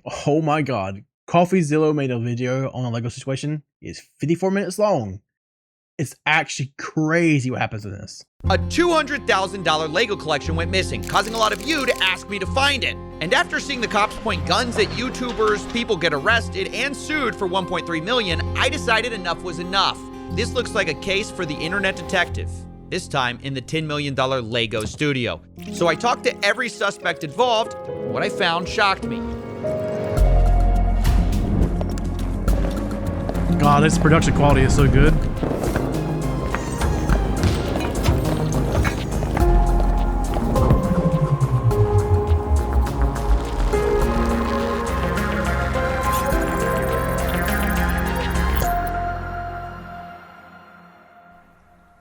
Oh my god. CoffeeZilla made a video on the Lego situation. It's 54 minutes long. It's actually crazy what happens in this. A $200,000 Lego collection went missing, causing a lot of you to ask me to find it. And after seeing the cops point guns at YouTubers, people get arrested and sued for $1.3 million, I decided enough was enough. This looks like a case for the internet detective, this time in the $10 million Lego studio. So I talked to every suspect involved. What I found shocked me. God, this production quality is so good.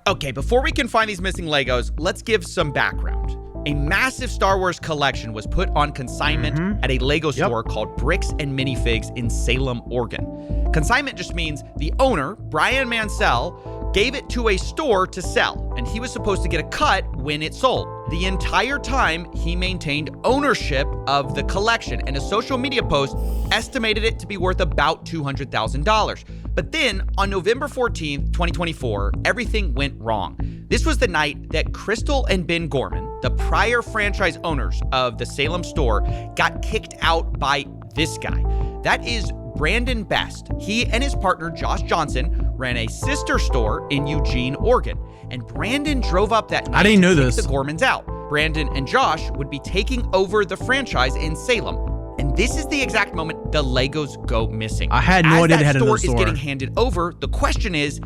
Okay, before we can find these missing Legos, let's give some background. A massive Star Wars collection was put on consignment at a Lego store called Bricks and Minifigs in Salem, Oregon. Consignment just means the owner, Brian Mansell, gave it to a store to sell, and he was supposed to get a cut when it sold. The entire time, he maintained ownership of the collection, and a social media post estimated it to be worth about $200,000. But then, on November 14th, 2024, everything went wrong. This was the night that Crystal and Ben Gorman, the prior franchise owners of the Salem store, got kicked out by this guy. That is Brandon Best. He and his partner, Josh Johnson, ran a sister store in Eugene, Oregon. And Brandon drove up that night to kick the Gormans out. Brandon and Josh would be taking over the franchise in Salem. And this is the exact moment the Legos go missing. I had no idea they had it in the store. As that store is getting handed over, the question is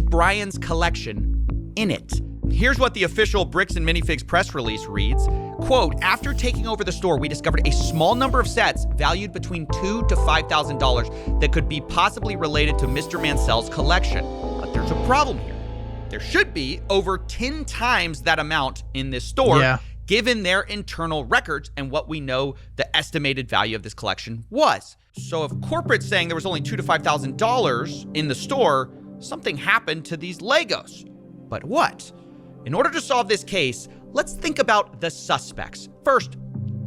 Brian's collection in it? Here's what the official Bricks and Minifigs press release reads. Quote, after taking over the store, we discovered a small number of sets valued between $2,000 to $5,000 that could be possibly related to Mr. Mansell's collection. But there's a problem here. There should be over 10 times that amount in this store, given their internal records and what we know the estimated value of this collection was. So if corporate's saying there was only $2,000 to $5,000 in the store, something happened to these Legos. But what? In order to solve this case, let's think about the suspects. First,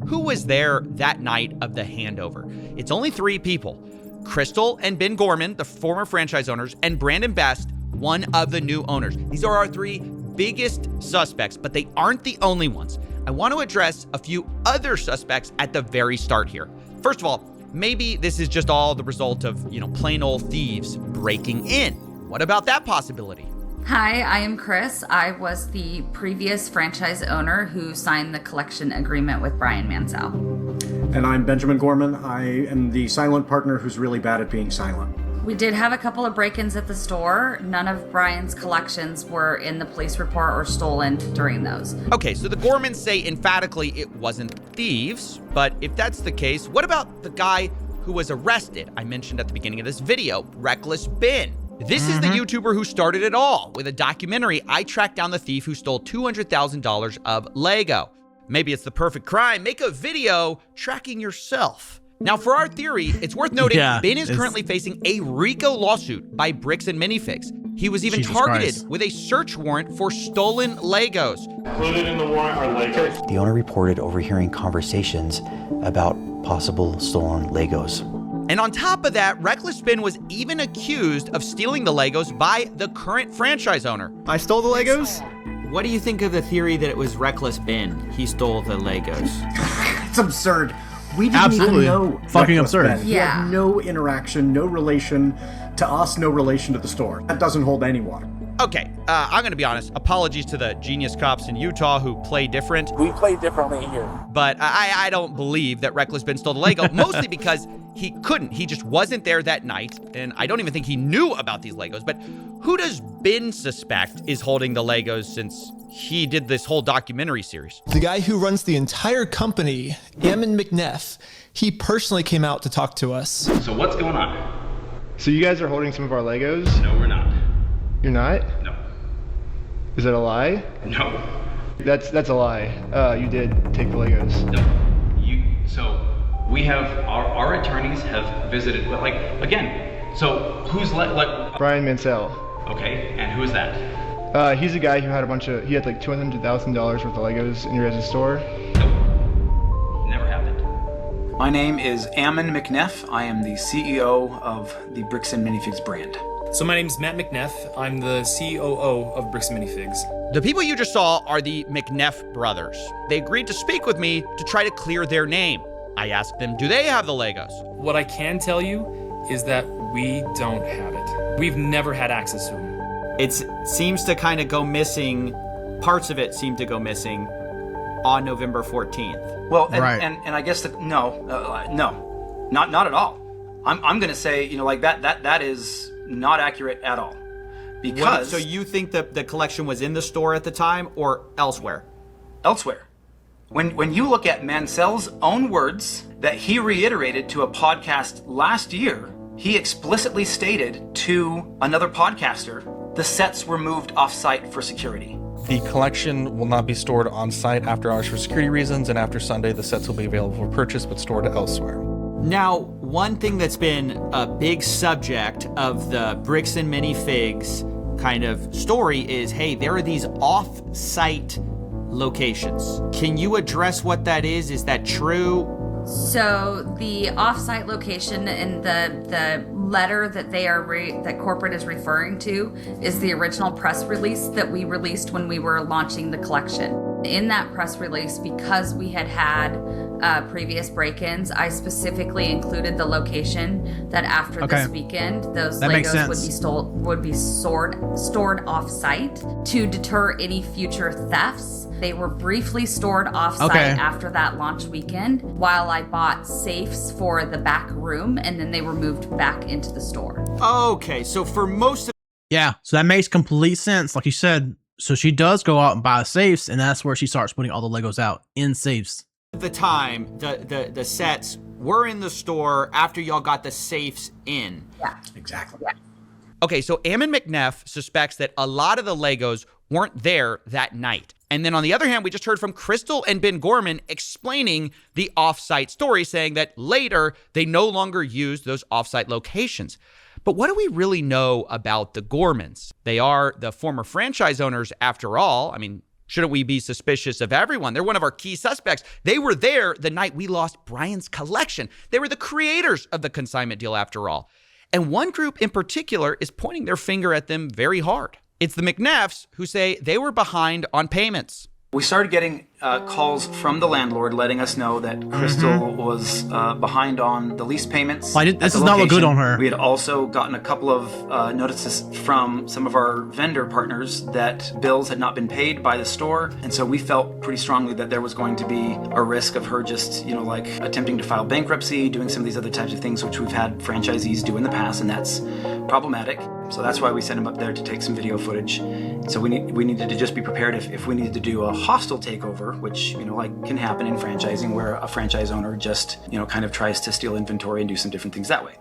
who was there that night of the handover? It's only 3 people. Crystal and Ben Gorman, the former franchise owners, and Brandon Best, one of the new owners. These are our 3 biggest suspects, but they aren't the only ones. I want to address a few other suspects at the very start here. First of all, maybe this is just all the result of, plain old thieves breaking in. What about that possibility? Hi, I am Chris. I was the previous franchise owner who signed the collection agreement with Brian Mansell. And I'm Benjamin Gorman. I am the silent partner who's really bad at being silent. We did have a couple of break-ins at the store. None of Brian's collections were in the police report or stolen during those. Okay, so the Gormans say emphatically it wasn't thieves, but if that's the case, what about the guy who was arrested? I mentioned at the beginning of this video, Reckless Ben. This is the YouTuber who started it all. With a documentary, I tracked down the thief who stole $200,000 of Lego. Maybe it's the perfect crime. Make a video tracking yourself. Now, for our theory, it's worth noting Ben is currently facing a RICO lawsuit by Bricks and Minifigs. He was even targeted with a search warrant for stolen Legos. Included in the warrant are Legos. The owner reported overhearing conversations about possible stolen Legos. And on top of that, Reckless Ben was even accused of stealing the Legos by the current franchise owner. I stole the Legos? What do you think of the theory that it was Reckless Ben? He stole the Legos. It's absurd. We didn't even know. Fucking absurd. Ben. He had no interaction, no relation to us, no relation to the store. That doesn't hold any water. Okay, I'm gonna be honest. Apologies to the genius cops in Utah who play different. We play differently here. But I don't believe that Reckless Ben stole the Lego, mostly because he couldn't. He just wasn't there that night, and I don't even think he knew about these Legos. But who does Ben suspect is holding the Legos since he did this whole documentary series? The guy who runs the entire company, Ammon McNeff, he personally came out to talk to us. So what's going on? So you guys are holding some of our Legos? No, we're not. You're not? No. Is that a lie? No. That's a lie. You did take the Legos. No. So we have, our attorneys have visited, so who's Brian Mansell. Okay, and who is that? He's a guy who had he had like $200,000 worth of Legos in your guys' store. Nope. Never happened. My name is Ammon McNeff. I am the CEO of the Bricks and Minifigs brand. So my name's Matt McNeff. I'm the COO of Bricks and Minifigs. The people you just saw are the McNeff brothers. They agreed to speak with me to try to clear their name. I asked them, do they have the Legos? What I can tell you is that we don't have it. We've never had access to them. It seems to kind of go missing. Parts of it seem to go missing on November 14th. Well, and I guess that no, not at all. I'm going to say, you know, like that is not accurate at all. Because so you think that the collection was in the store at the time or elsewhere? Elsewhere. When you look at Mansell's own words that he reiterated to a podcast last year, he explicitly stated to another podcaster, the sets were moved off-site for security. The collection will not be stored on site after hours for security reasons, and after Sunday, the sets will be available for purchase but stored elsewhere. Now, one thing that's been a big subject of the Bricks and Minifigs kind of story is, hey, there are these off-site locations. Can you address what that is? Is that true? So the off-site location in the letter that that corporate is referring to is the original press release that we released when we were launching the collection. In that press release, because we had previous break-ins, I specifically included the location that after this weekend, those Legos would be stored off-site to deter any future thefts. They were briefly stored off-site after that launch weekend while I bought safes for the back room, and then they were moved back into the store. Okay, so for most of... Yeah, so that makes complete sense. Like you said, so she does go out and buy safes, and that's where she starts putting all the Legos out in safes. At the time, the sets were in the store after y'all got the safes in. Yeah, exactly. Yeah. Okay, so Ammon McNeff suspects that a lot of the Legos weren't there that night. And then on the other hand, we just heard from Crystal and Ben Gorman explaining the off-site story, saying that later they no longer used those off-site locations. But what do we really know about the Gormans? They are the former franchise owners after all. I mean, shouldn't we be suspicious of everyone? They're one of our key suspects. They were there the night we lost Brian's collection. They were the creators of the consignment deal after all. And one group in particular is pointing their finger at them very hard. It's the McNeffs who say they were behind on payments. We started getting calls from the landlord letting us know that Crystal was behind on the lease payments. This does not look good on her. We had also gotten a couple of notices from some of our vendor partners that bills had not been paid by the store. And so we felt pretty strongly that there was going to be a risk of her just, you know, like attempting to file bankruptcy, doing some of these other types of things, which we've had franchisees do in the past, and that's problematic. So that's why we sent him up there to take some video footage. So we needed to just be prepared if we needed to do a hostile takeover, which, you know, like can happen in franchising where a franchise owner just, you know, kind of tries to steal inventory and do some different things that way.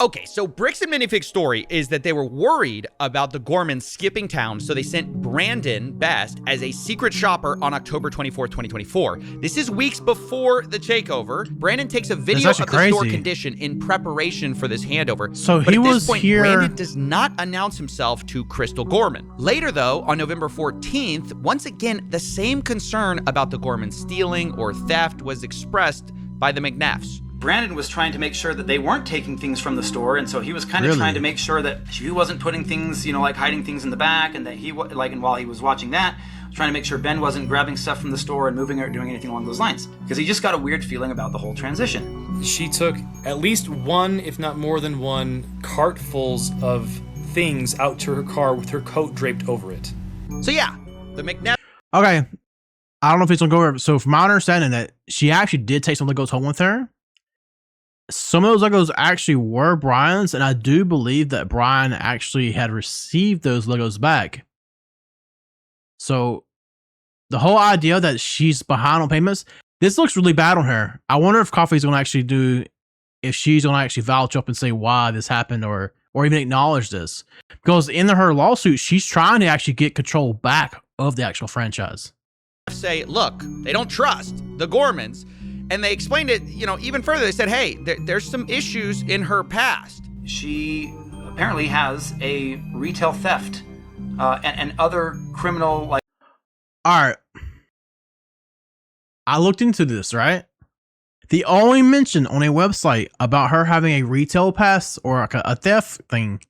Okay, so Bricks and Minifigs' story is that they were worried about the Gormans skipping town, so they sent Brandon Best as a secret shopper on October 24th, 2024. This is weeks before the takeover. Brandon takes a video of the store condition in preparation for this handover. So but he at this was point, here. Brandon does not announce himself to Crystal Gorman. Later, though, on November 14th, once again, the same concern about the Gormans stealing or theft was expressed by the McNeffs. Brandon was trying to make sure that they weren't taking things from the store, and so he was kind of trying to make sure that he wasn't putting things, you know, like hiding things in the back, and that and while he was watching that, trying to make sure Ben wasn't grabbing stuff from the store and moving it or doing anything along those lines, because he just got a weird feeling about the whole transition. She took at least one, if not more than one, cartfuls of things out to her car with her coat draped over it. So yeah, the McNeffs. Okay, I don't know if it's gonna go over. So from my understanding, that she actually did take some Legos home with her. Some of those Legos actually were Brian's, and I do believe that Brian actually had received those Legos back. So the whole idea that she's behind on payments, this looks really bad on her. I wonder if Coffee's going to actually if she's going to actually vouch up and say why this happened or even acknowledge this. Because in her lawsuit, she's trying to actually get control back of the actual franchise. Say, look, they don't trust the Gormans. And they explained it, you know, even further. They said, hey, there's some issues in her past. She apparently has a retail theft and other criminal, like... All right. I looked into this, right? The only mention on a website about her having a retail pass or like a theft thing,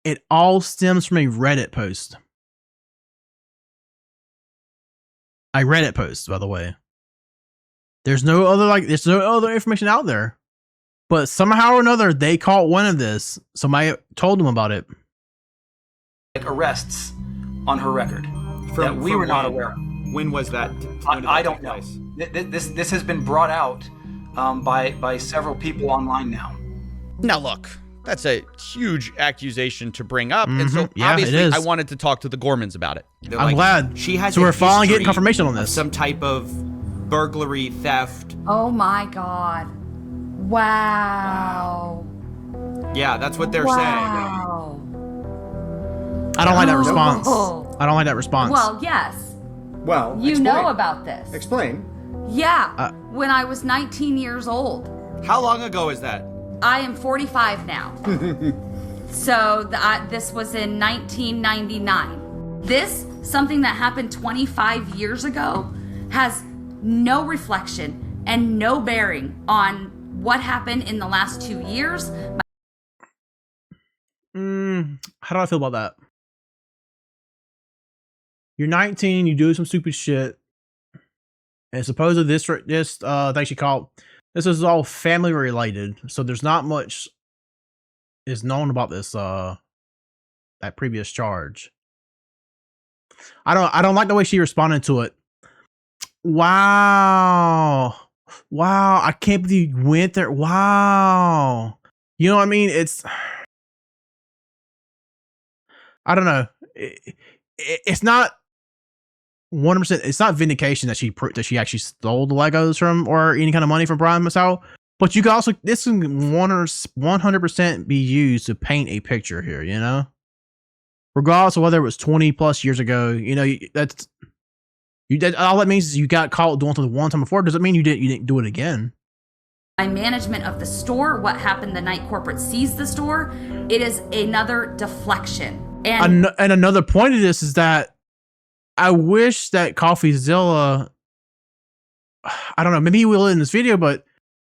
it all stems from a Reddit post. A Reddit post, by the way. There's no other information out there. But somehow or another, they caught one of this. Somebody told them about it. Like arrests on her record that we were not aware of. When was that? I don't know. This has been brought out by several people online now. Now look, that's a huge accusation to bring up, and so Yeah, obviously it is. I wanted to talk to the Gormans about it. I'm glad. She has So a we're finally getting history confirmation on of this. some type of burglary, theft. Oh my god. Wow. Yeah, that's what they're saying. Wow. I don't like that response. Oh. I don't like that response. Well, yes. Well, You explain. know about this. Explain. Yeah. When I was 19 years old. How long ago is that? I am 45 now. So this was in 1999. This, something that happened 25 years ago, has no reflection and no bearing on what happened in the last 2 years. How do I feel about that? You're 19, you do some stupid shit, and supposedly this thing she called, this is all family related, so there's not much is known about this that previous charge. I don't like the way she responded to it. Wow, I can't believe you went there. Wow, you know what I mean? I don't know. It's not 100%. It's not vindication that she actually stole the Legos from or any kind of money from Brian Masao. But you can also, this can 100% be used to paint a picture here. You know, regardless of whether it was 20 plus years ago. You know, all that means is you got caught doing something one time before. Doesn't mean you didn't do it again. My management of the store, what happened the night corporate seized the store, it is another deflection. And another point of this is that I wish that CoffeeZilla, I don't know, maybe he will in this video, but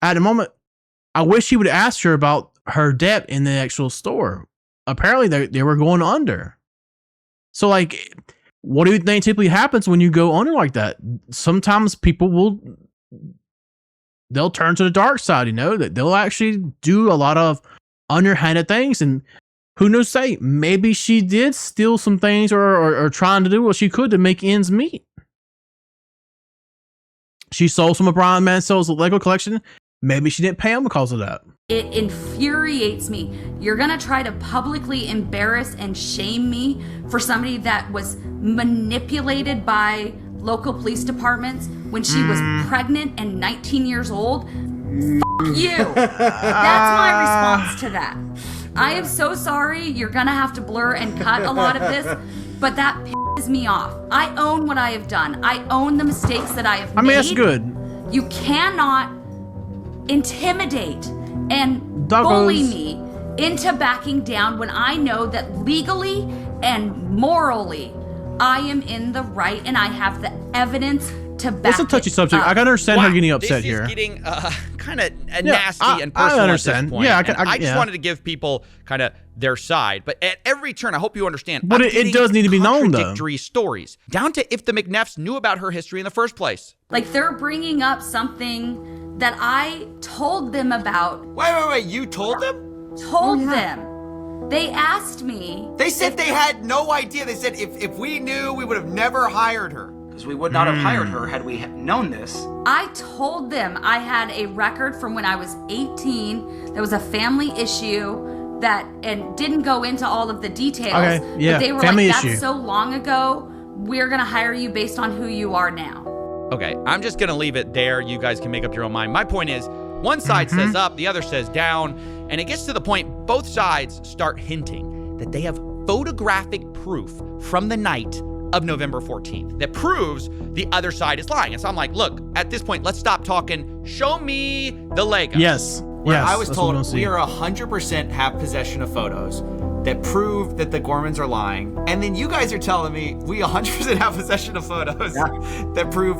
at the moment, I wish he would ask her about her debt in the actual store. Apparently, they were going under. So, like, what do you think typically happens when you go under like that? Sometimes people they'll turn to the dark side, you know, that they'll actually do a lot of underhanded things, and who knows, say, maybe she did steal some things or trying to do what she could to make ends meet. She sold some of Brian Mansell's Lego collection. Maybe she didn't pay him because of that. It infuriates me. You're gonna try to publicly embarrass and shame me for somebody that was manipulated by local police departments when she was pregnant and 19 years old? Fuck you. That's my response to that. I am so sorry. You're gonna have to blur and cut a lot of this, but that pisses me off. I own what I have done. I own the mistakes that I have made. I mean, that's good. You cannot intimidate and Doggos. bully me into backing down when I know that legally and morally I am in the right and I have the evidence to back It's a touchy it subject. up. I can understand her getting upset here. This is getting kind of nasty and I personal understand. at this point. Yeah, I just yeah. wanted to give people kind of their side, but at every turn, I hope you understand. But I'm it getting does need to be known, though. contradictory stories, down to if the McNeffs knew about her history in the first place. Like they're bringing up something that I told them about. Wait, you told them? Told them. They asked me. They said they had no idea. They said if we knew, we would have never hired her. Because we would not have hired her had we known this. I told them I had a record from when I was 18. There was a family issue that, and didn't go into all of the details. Okay, yeah, but they were family like, issue. that's so long ago. We're gonna hire you based on who you are now. Okay, I'm just gonna leave it there. You guys can make up your own mind. My point is, one side says up, the other says down, and it gets to the point both sides start hinting that they have photographic proof from the night of November 14th that proves the other side is lying. And so I'm like, look, at this point, let's stop talking. Show me the Legos. Yes. Where Yes. I was that's what told we'll we see. are 100% have possession of photos that prove that the Gormans are lying. And then you guys are telling me we 100% have possession of photos that prove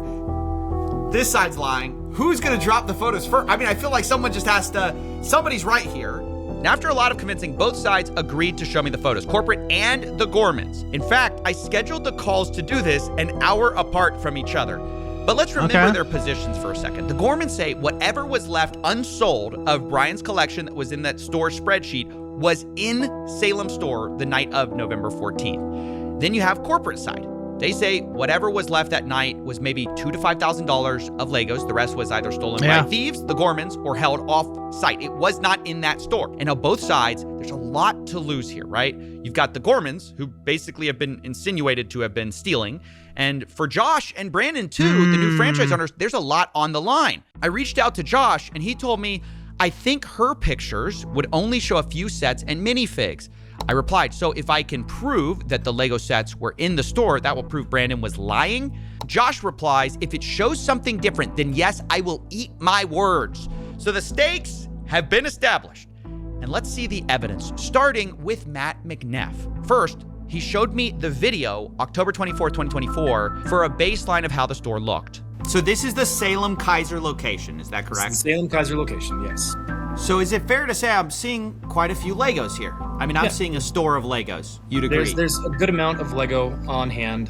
This side's lying. Who's gonna drop the photos first? I mean, I feel like someone just has to, somebody's right here. And after a lot of convincing, both sides agreed to show me the photos, corporate and the Gormans. In fact, I scheduled the calls to do this an hour apart from each other. But let's remember their positions for a second. The Gormans say whatever was left unsold of Brian's collection that was in that store spreadsheet was in Salem store the night of November 14th. Then you have corporate side. They say whatever was left that night was maybe $2,000 to $5,000 of Legos. The rest was either stolen by thieves, the Gormans, or held off site. It was not in that store. And on both sides, there's a lot to lose here, right? You've got the Gormans, who basically have been insinuated to have been stealing. And for Josh and Brandon too, the new franchise owners, there's a lot on the line. I reached out to Josh and he told me, I think her pictures would only show a few sets and minifigs. I replied, so if I can prove that the Lego sets were in the store, that will prove Brandon was lying. Josh replies, if it shows something different, then yes, I will eat my words. So the stakes have been established. And let's see the evidence, starting with Matt McNeff. First, he showed me the video, October 24, 2024, for a baseline of how the store looked. So this is the Salem Kaiser location, is that correct? Salem Kaiser location, yes. So is it fair to say I'm seeing quite a few Legos here? I mean, I'm seeing a store of Legos. You'd agree? There's a good amount of Lego on hand.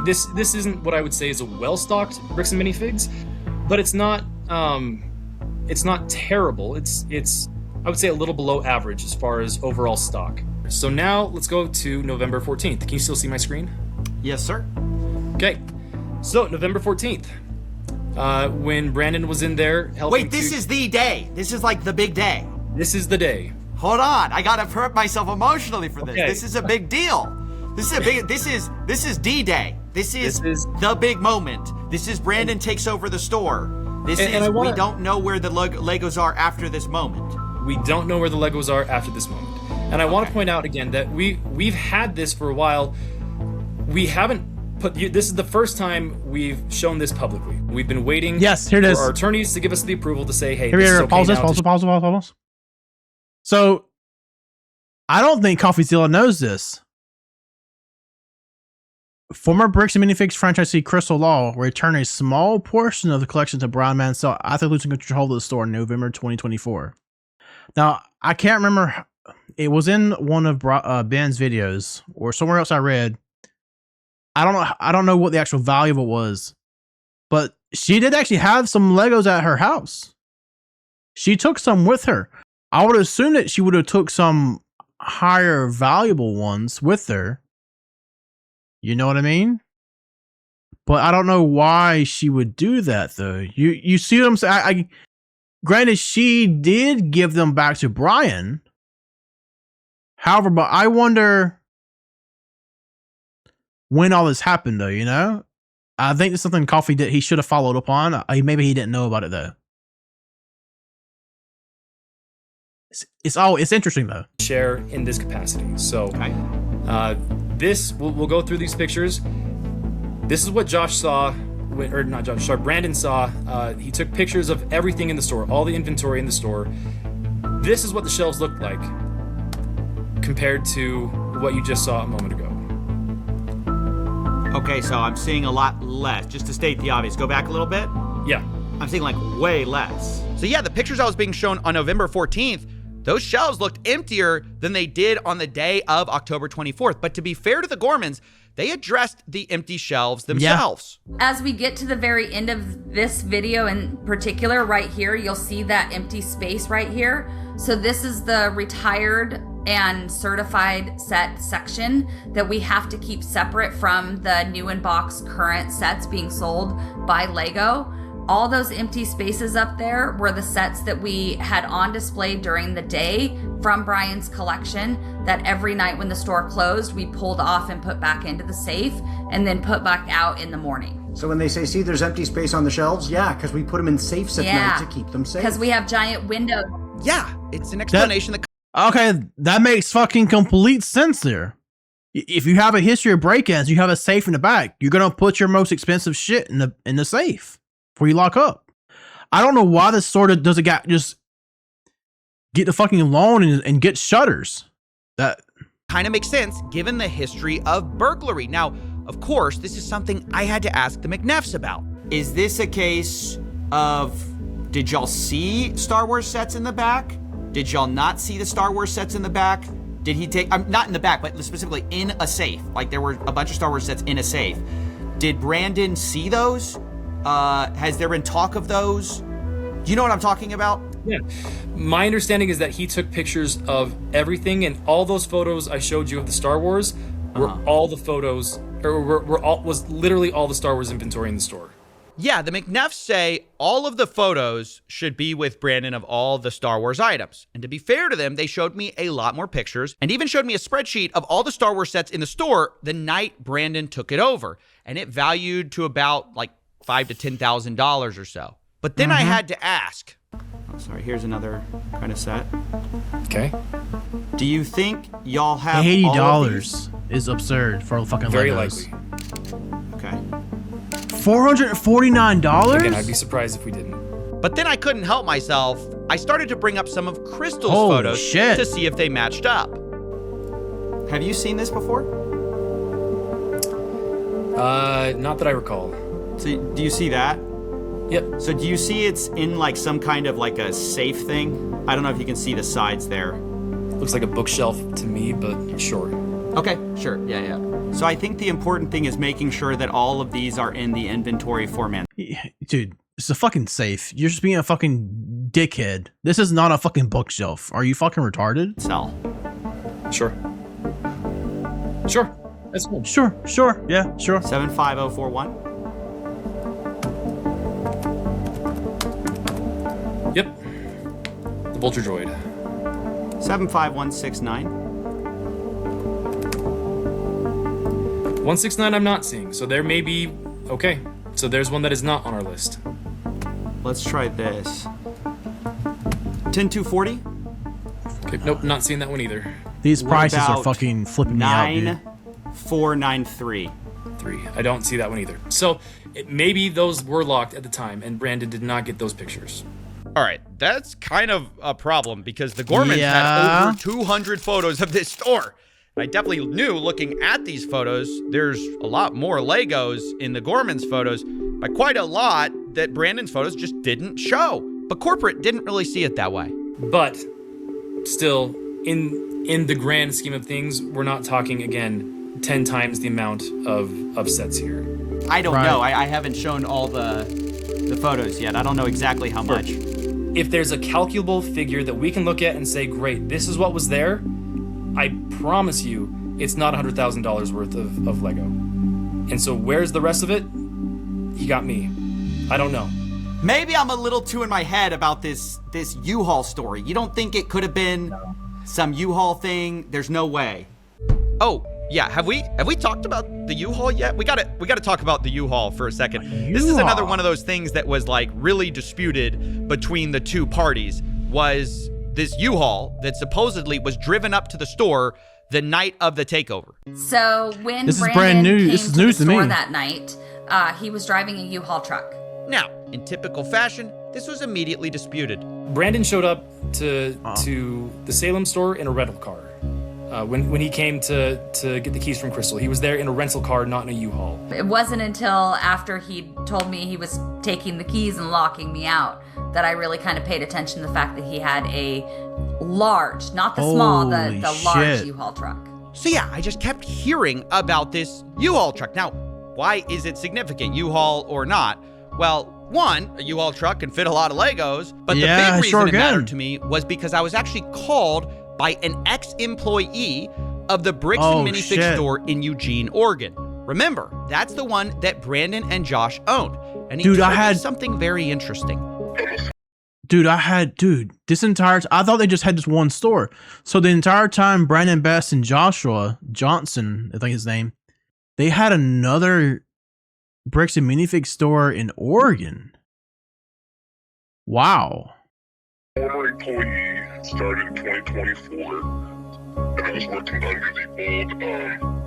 This isn't what I would say is a well-stocked Bricks and Minifigs, but it's not terrible. It's I would say a little below average as far as overall stock. So now let's go to November 14th. Can you still see my screen? Yes, sir. Okay. So November 14th. When Brandon was in there helping. Wait, this is the day. This is like the big day. This is the day. Hold on, I gotta prep myself emotionally for this. Okay. This is a big deal. This is D-Day. This is the big moment. This is Brandon takes over the store. We don't know where the Legos are after this moment. We don't know where the Legos are after this moment. And I want to point out again that we've had this for a while. We haven't this is the first time we've shown this publicly. We've been waiting here it is. For our attorneys to give us the approval to say, hey, here this is okay pause. So, I don't think CoffeeZilla knows this. Former Bricks and Minifigs franchisee Crystal Law returned a small portion of the collection to Brian Mansell after losing control of the store in November 2024. Now, I can't remember. It was in one of Ben's videos or somewhere else I read. I don't know what the actual value of it was, but she did actually have some Legos at her house. She took some with her. I would assume that she would have took some higher valuable ones with her. You know what I mean? But I don't know why she would do that though. You see what I'm saying? Granted, she did give them back to Brian. However, but I wonder when all this happened though, you know? I think it's something Coffee did. He should have followed up on. Maybe he didn't know about it though. It's interesting though. Share in this capacity. So we'll go through these pictures. This is what Josh saw, or not Josh, sorry, Brandon saw. He took pictures of everything in the store, all the inventory in the store. This is what the shelves looked like compared to what you just saw a moment ago. Okay, so I'm seeing a lot less. Just to state the obvious, go back a little bit. Yeah. I'm seeing like way less. So yeah, the pictures I was being shown on November 14th, those shelves looked emptier than they did on the day of October 24th. But to be fair to the Gormans, they addressed the empty shelves themselves. As we get to the very end of this video in particular, right here, you'll see that empty space right here. So this is the retired and certified set section that we have to keep separate from the new in box current sets being sold by Lego. All those empty spaces up there were the sets that we had on display during the day from Brian's collection that every night when the store closed, we pulled off and put back into the safe and then put back out in the morning. So when they say, see, there's empty space on the shelves, yeah, because we put them in safes at night to keep them safe. Because we have giant windows. Yeah, it's an explanation. Okay, that makes fucking complete sense there. If you have a history of break-ins, you have a safe in the back. You're gonna put your most expensive shit in the safe before you lock up. I don't know why this sort of doesn't just get the fucking loan and get shutters. That kind of makes sense given the history of burglary. Now, of course, this is something I had to ask the McNeffs about. Is this a case of, did y'all see Star Wars sets in the back? Did y'all not see the Star Wars sets in the back? Did he take, not in the back, but specifically in a safe? Like there were a bunch of Star Wars sets in a safe. Did Brandon see those? Has there been talk of those? Do you know what I'm talking about? Yeah. My understanding is that he took pictures of everything, and all those photos I showed you of the Star Wars were all the photos, or was literally all the Star Wars inventory in the store. Yeah, the McNeffs say all of the photos should be with Brandon of all the Star Wars items. And to be fair to them, they showed me a lot more pictures and even showed me a spreadsheet of all the Star Wars sets in the store the night Brandon took it over. And it valued to about like $5,000 to $10,000 or so. But then I had to ask. Oh, sorry, here's another kind of set. Okay. Do you think y'all have $80 all of these? is absurd for fucking Very Legos. likely. Okay. $449? Again, I'd be surprised if we didn't. But then I couldn't help myself. I started to bring up some of Crystal's Holy photos shit. to see if they matched up. Have you seen this before? Not that I recall. So do you see that? Yep. So do you see it's in like some kind of like a safe thing? I don't know if you can see the sides there. Looks like a bookshelf to me, but sure. Okay, sure. Yeah. So I think the important thing is making sure that all of these are in the inventory format. Dude, it's a fucking safe. You're just being a fucking dickhead. This is not a fucking bookshelf. Are you fucking retarded? Sell. Sure. Sure. That's cool. Sure. Yeah, sure. 75041. Yep. The Vulture Droid. 75169. 169 I'm not seeing, so there may be... Okay, so there's one that is not on our list. Let's try this. 10240. Okay, nope, not seeing that one either. These What prices are about fucking flipping me out, dude. 9493. 3. I don't see that one either. So maybe those were locked at the time, and Brandon did not get those pictures. All right, that's kind of a problem because the Gormans Yeah. had over 200 photos of this store. I definitely knew looking at these photos, there's a lot more Legos in the Gormans photos, by quite a lot that Brandon's photos just didn't show. But corporate didn't really see it that way. But still, in the grand scheme of things, we're not talking, again, 10 times the amount of sets here. I don't know. I haven't shown all the photos yet. I don't know exactly how much. If there's a calculable figure that we can look at and say, great, this is what was there, I promise you it's not $100,000 worth of Lego. And so where's the rest of it? He got me. I don't know. Maybe I'm a little too in my head about this U-Haul story. You don't think it could have been some U-Haul thing? There's no way. Oh, yeah, have we talked about the U-Haul yet? We gotta talk about the U-Haul for a second. This is another one of those things that was like really disputed between the two parties, was this U-Haul that supposedly was driven up to the store the night of the takeover. So when This is Brandon brand new. came This is to news the to me. store that night, he was driving a U-Haul truck. Now, in typical fashion, this was immediately disputed. Brandon showed up to the Salem store in a rental car. When he came to get the keys from Crystal, he was there in a rental car, not in a U-Haul. It wasn't until after he told me he was taking the keys and locking me out that I really kind of paid attention to the fact that he had a large, not the small, the large shit. U-Haul truck. So yeah, I just kept hearing about this U-Haul truck. Now, why is it significant, U-Haul or not? Well, one, a U-Haul truck can fit a lot of Legos, but Yeah, the big reason sure it mattered can. to me was because I was actually called by an ex-employee of the Bricks Oh, and Minifig shit. store in Eugene, Oregon. Remember, that's the one that Brandon and Josh owned. And he Dude, I told me had- something very interesting. This entire I thought they just had this one store. So the entire time Brandon Best and Joshua Johnson, I think his name, they had another Bricks and Minifig store in Oregon. Wow. Former employee started in 2024, and I was working under the old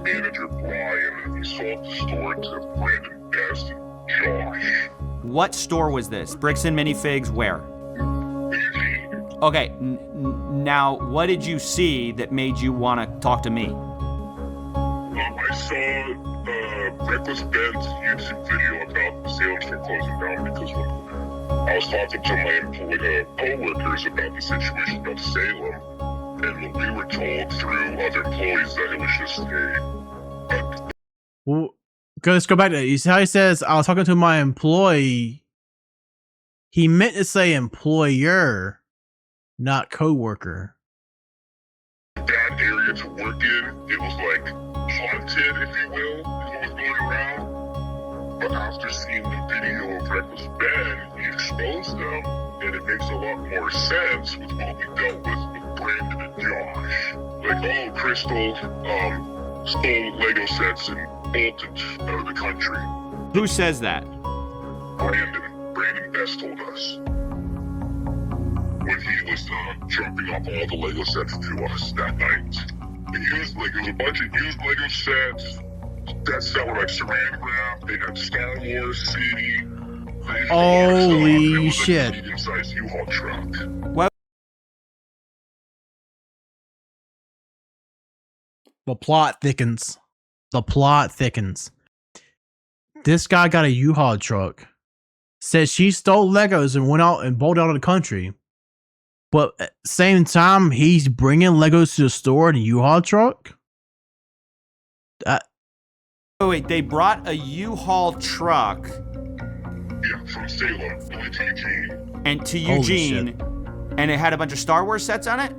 manager Brian, and he sold the store to Brandon Best and Josh. What store was this? Bricks and Minifigs where? Okay, now what did you see that made you want to talk to me? I saw Reckless Ben's YouTube video about the Salem store closing down because when I was talking to my co-workers about the situation about Salem, and when we were told through other employees that it was just Well, let's go back to it. You see how he says, I was talking to my employee. He meant to say employer, not co-worker. bad area to work in. It was like haunted, if you will, is what was going around. But after seeing the video of Reckless Ben, we exposed them, and it makes a lot more sense with what we dealt with Brandon and Josh. Like, oh, Crystal stole Lego sets and bolted out of the country. Who says that? Brandon Best told us. When he was jumping off all the Lego sets to us that night. And used, like, there was a bunch of used Lego sets. Sets that were like saran wrap. They had Star Wars CD. Holy shit. A medium-sized U-Haul truck. What? The plot thickens. The plot thickens. This guy got a U-Haul truck. Says she stole Legos and went out and bolted out of the country. But at the same time, he's bringing Legos to the store in a U-Haul truck? Oh, wait, they brought a U-Haul truck. Yeah, from Salem to Eugene. And to Eugene. And it had a bunch of Star Wars sets on it?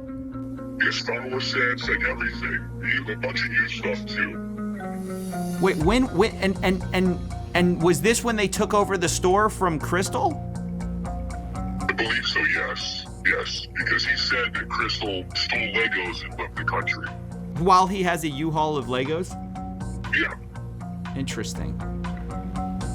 Yeah, Star Wars sets, like everything. A bunch of used stuff too. Wait, and was this when they took over the store from Crystal? I believe so, yes. Yes, because he said that Crystal stole Legos and left the country. While he has a U-Haul of Legos? Yeah. Interesting.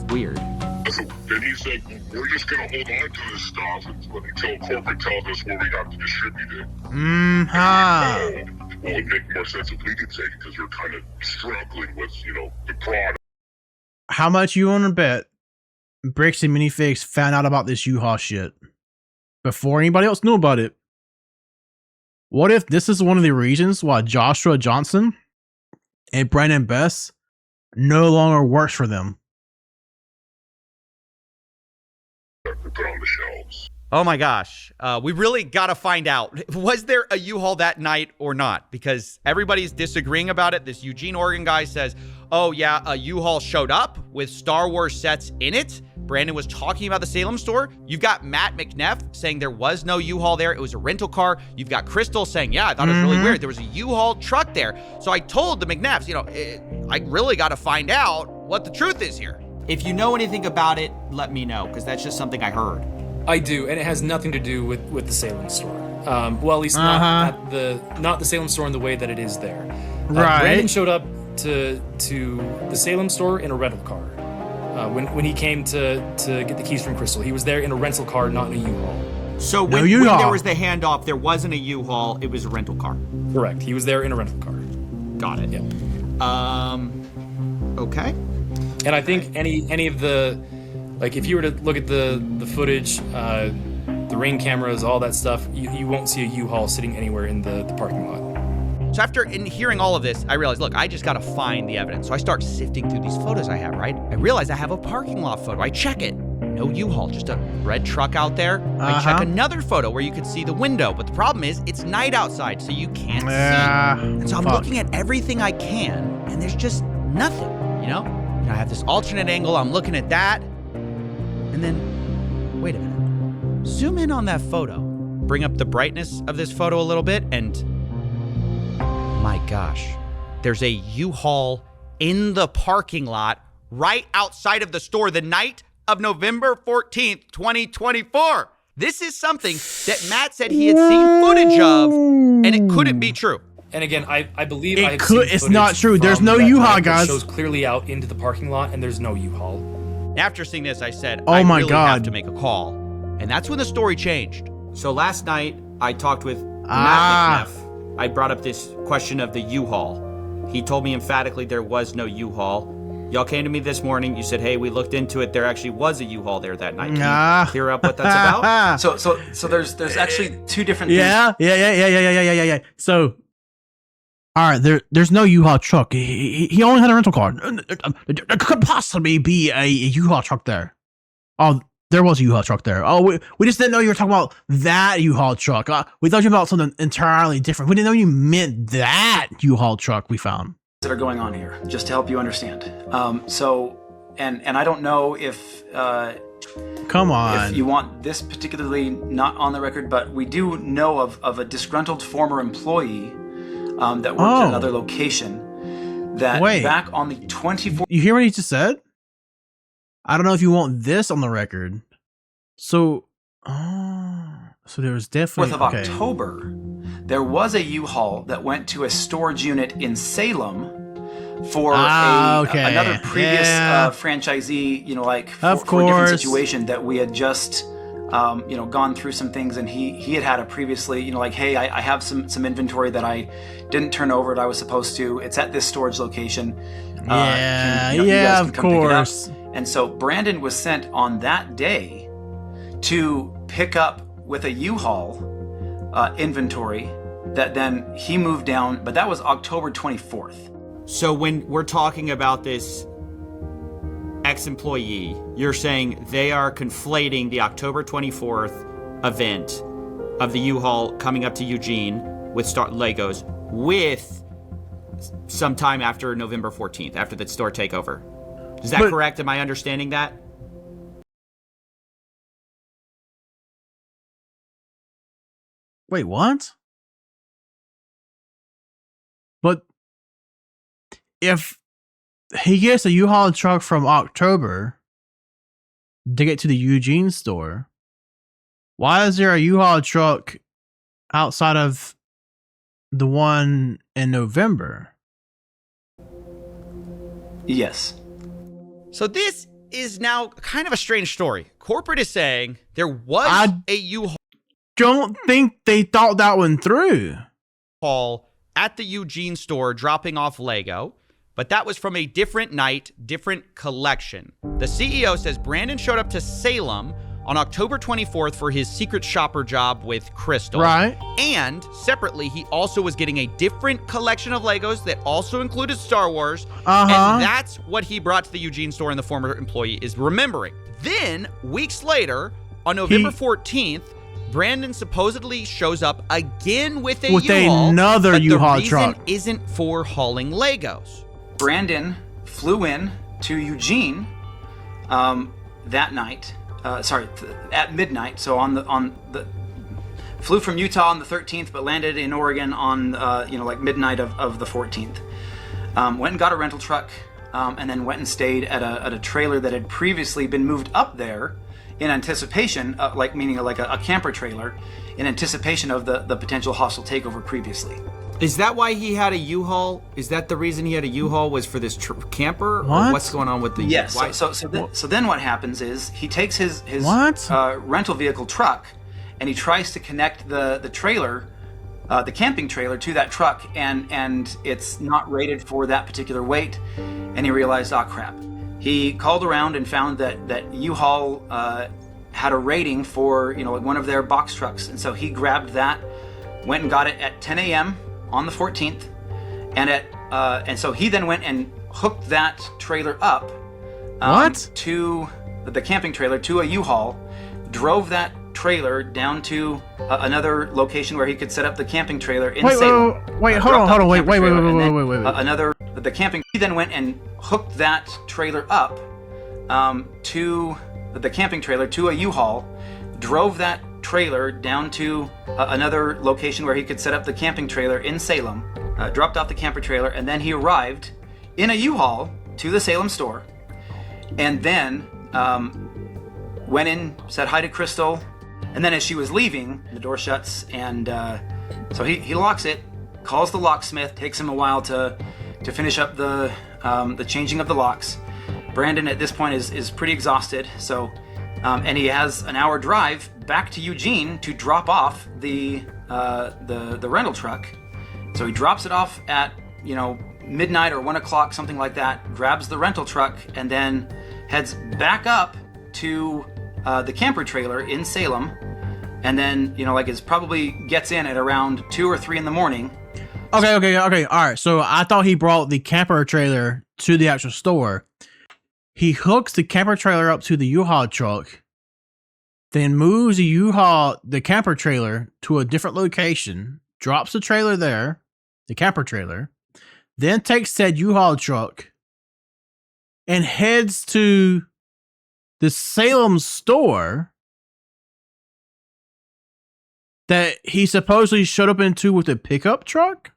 Weird. And he said, we're just going to hold on to this stuff until corporate tells us where we have to distribute it. Well, it'd make more sense if we could take it because we're kind of struggling with, the product. How much you want to bet Bricks and Minifigs found out about this U-Haul shit before anybody else knew about it? What if this is one of the reasons why Joshua Johnson and Brandon Best no longer works for them? Put on the shelves. Oh my gosh. We really got to find out. Was there a U-Haul that night or not? Because everybody's disagreeing about it. This Eugene, Oregon guy says, oh yeah, a U-Haul showed up with Star Wars sets in it. Brandon was talking about the Salem store. You've got Matt McNeff saying there was no U-Haul there. It was a rental car. You've got Crystal saying, yeah, I thought it was really weird. There was a U-Haul truck there. So I told the McNeffs, I really got to find out what the truth is here. If you know anything about it, let me know, because that's just something I heard. I do, and it has nothing to do with the Salem store. Well, at least not the Salem store in the way that it is there. Right. Brandon showed up to the Salem store in a rental car. When he came to get the keys from Crystal, he was there in a rental car, not in a U-Haul. So when there was the handoff, there wasn't a U-Haul; it was a rental car. Correct. He was there in a rental car. Got it. Yeah. Okay. And I think any of the, like, if you were to look at the footage, the ring cameras, all that stuff, you won't see a U-Haul sitting anywhere in the parking lot. So after hearing all of this, I realized, look, I just got to find the evidence. So I start sifting through these photos I have, right? I realize I have a parking lot photo. I check it. No U-Haul, just a red truck out there. I check another photo where you could see the window. But the problem is, it's night outside, so you can't see. And so I'm looking at everything I can, and there's just nothing, I have this alternate angle. I'm looking at that. And then, wait a minute. Zoom in on that photo. Bring up the brightness of this photo a little bit, and my gosh, there's a U-Haul in the parking lot right outside of the store the night of November 14th, 2024. This is something that Matt said he had seen footage of, and it couldn't be true. And again, I believe it I have could. seen It's not true. There's no that U-Haul, night that guys. shows clearly out into the parking lot, and there's no U-Haul. After seeing this, I said, oh I my really God. have to make a call. And that's when the story changed. So last night, I talked with Matt McNeff. I brought up this question of the U-Haul. He told me emphatically there was no U-Haul. Y'all came to me this morning. You said, hey, we looked into it. There actually was a U-Haul there that night. Can you clear up what that's about? So there's actually two different things. Yeah. So All right, there's no U-Haul truck. He only had a rental car. There could possibly be a U-Haul truck there. Oh, there was a U-Haul truck there. Oh, we just didn't know you were talking about that U-Haul truck. We thought you were about something entirely different. We didn't know you meant that U-Haul truck we found. That are going on here, just to help you understand. And I don't know if come on, if you want this particularly not on the record, but we do know of a disgruntled former employee that worked at another location that back on the 24th. You hear what he just said? I don't know if you want this on the record. So there was definitely of October, there was a U-Haul that went to a storage unit in Salem for another previous franchisee, for a different situation that we had just gone through some things, and he had a previously, hey, I have some inventory that I didn't turn over that I was supposed to. It's at this storage location. You guys can come pick it up. And so Brandon was sent on that day to pick up with a U-Haul inventory that then he moved down, but that was October 24th. So when we're talking about this ex-employee, you're saying they are conflating the October 24th event of the U-Haul coming up to Eugene with Legos with some time after November 14th, after the store takeover. Is that correct? Am I understanding that? Wait, what? But if he gets a U-Haul truck from October to get to the Eugene store, why is there a U-Haul truck outside of the one in November? Yes. So this is now kind of a strange story. Corporate is saying there was a U-Haul. Don't think they thought that one through. At the Eugene store dropping off Lego, but that was from a different night, different collection. The CEO says Brandon showed up to Salem on October 24th for his secret shopper job with Crystal. Right. And separately, he also was getting a different collection of Legos that also included Star Wars. And that's what he brought to the Eugene store, and the former employee is remembering. Then, weeks later, on November 14th, Brandon supposedly shows up again with another U-Haul truck. The reason isn't for hauling Legos. Brandon flew in to Eugene that night. At midnight. So flew from Utah on the 13th, but landed in Oregon on midnight of the 14th. Went and got a rental truck, and then went and stayed at a trailer that had previously been moved up there in anticipation, meaning a camper trailer, in anticipation of the potential hostile takeover previously. Is that why he had a U-Haul? Is that the reason he had a U-Haul, was for this camper? What? Or what's going on with the... Yes. So then what happens is he takes his rental vehicle truck, and he tries to connect the trailer, the camping trailer, to that truck, and it's not rated for that particular weight, and he realized, crap. He called around and found that U-Haul had a rating for one of their box trucks, and so he grabbed that, went and got it at 10 a.m. on the 14th, and so he then went and hooked that trailer up to the camping trailer to a U-Haul, drove that trailer down to another location where he could set up the camping trailer in Salem. He then went and hooked that trailer up to the camping trailer to a U-Haul, drove that trailer down to another location where he could set up the camping trailer in Salem, dropped off the camper trailer, and then he arrived in a U-Haul to the Salem store, and then went in, said hi to Crystal, and then as she was leaving, the door shuts, and so he locks it, calls the locksmith. Takes him a while to finish up the changing of the locks. Brandon at this point is pretty exhausted, so and he has an hour drive back to Eugene to drop off the rental truck. So he drops it off at midnight or 1 o'clock, something like that. Grabs the rental truck and then heads back up to the camper trailer in Salem, and then probably gets in at around 2 or 3 in the morning, Okay. All right. So I thought he brought the camper trailer to the actual store. He hooks the camper trailer up to the U-Haul truck, then moves the camper trailer to a different location, drops the trailer there, the camper trailer, then takes said U-Haul truck and heads to the Salem store that he supposedly showed up into with a pickup truck?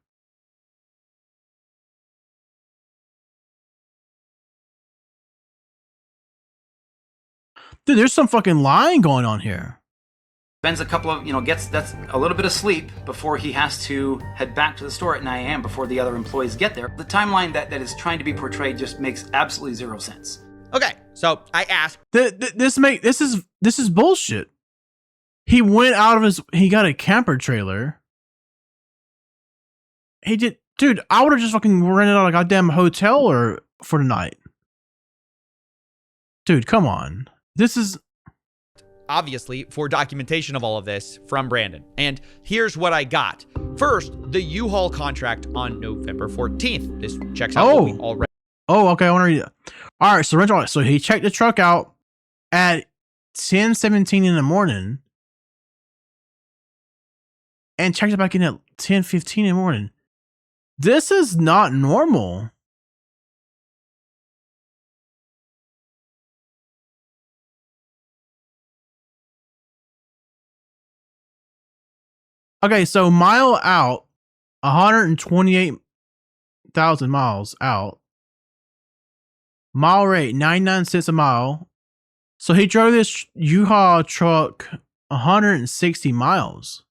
Dude, there's some fucking lying going on here. Spends a couple of, gets that's a little bit of sleep before he has to head back to the store at 9 a.m. before the other employees get there. The timeline that is trying to be portrayed just makes absolutely zero sense. Okay, so I asked. This is bullshit. He went out of he got a camper trailer. He did, dude. I would have just fucking rented out a goddamn hotel or for the night. Dude, come on. This is obviously for documentation of all of this from Brandon. And here's what I got. First, the U-Haul contract on November 14th. This checks out what we already. Oh, okay. I want to read it. All right. So he checked the truck out at 10:17 in the morning and checked it back in at 10:15 in the morning. This is not normal. Okay, so mile out, 128,000 miles out. Mile rate, 99 cents a mile. So he drove this U-Haul truck 160 miles.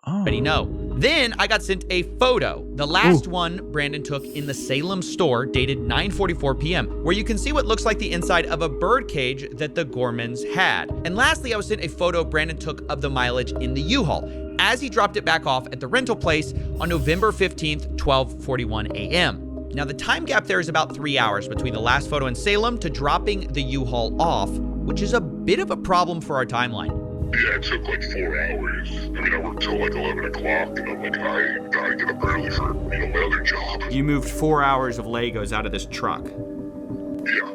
Already know. Then I got sent a photo, the last one Brandon took in the Salem store, dated 9:44 p.m., where you can see what looks like the inside of a bird cage that the Gormans had. And lastly, I was sent a photo Brandon took of the mileage in the U-Haul as he dropped it back off at the rental place on November 15th, 12:41 a.m. Now, the time gap there is about 3 hours between the last photo in Salem to dropping the U-Haul off, which is a bit of a problem for our timeline. Yeah, it took like 4 hours. I mean, I worked till like 11 o'clock, and I'm like, I gotta get up early for, my other job. You moved 4 hours of Legos out of this truck. Yeah.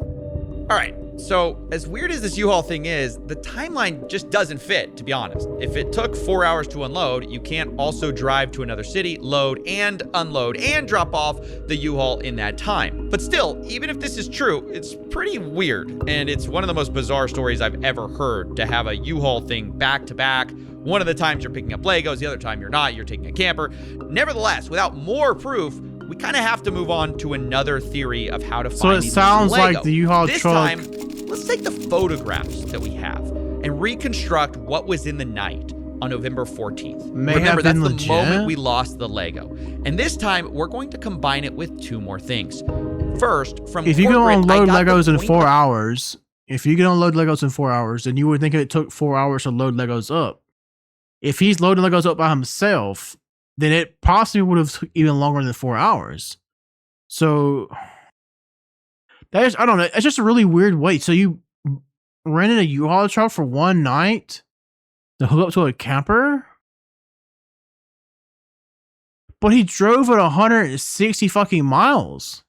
All right, so as weird as this U-Haul thing is, the timeline just doesn't fit, to be honest. If it took 4 hours to unload, you can't also drive to another city, load and unload and drop off the U-Haul in that time. But still, even if this is true, it's pretty weird, and it's one of the most bizarre stories I've ever heard, to have a U-Haul thing back to back. One of the times you're picking up Legos, the other time you're not, you're taking a camper. Nevertheless, without more proof, we kind of have to move on to another theory of how to find So it sounds like the U-Haul truck. This time, let's take the photographs that we have and reconstruct what was in the night on November 14th. Remember, that's the moment we lost the Lego. And this time, we're going to combine it with two more things. First, from if you can unload Legos in 4 hours, then you would think it took 4 hours to load Legos up. If he's loading Legos up by himself, then it possibly would have took even longer than 4 hours. So that is, I don't know. It's just a really weird wait. So you rented a U-Haul truck for one night to hook up to a camper? But he drove at 160 fucking miles.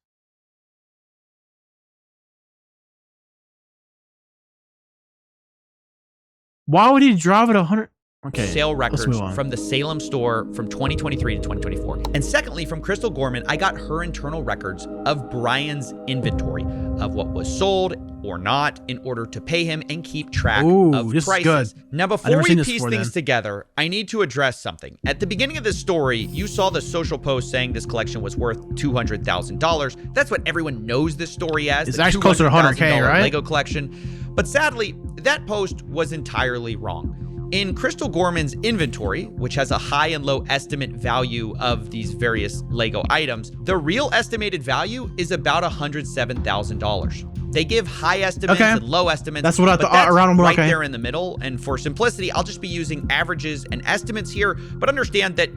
Why would he drive at 100? Okay, sale records from the Salem store from 2023 to 2024. And secondly, from Crystal Gorman, I got her internal records of Brian's inventory of what was sold or not in order to pay him and keep track of prices. Now, before we piece things together, I need to address something. At the beginning of this story, you saw the social post saying this collection was worth $200,000. That's what everyone knows this story as. It's actually closer to 100K, right? Lego collection. But sadly, that post was entirely wrong. In Crystal Gorman's inventory, which has a high and low estimate value of these various Lego items, the real estimated value is about $107,000. They give high estimates and low estimates. That's what I thought around right there in the middle. And for simplicity, I'll just be using averages and estimates here, but understand that,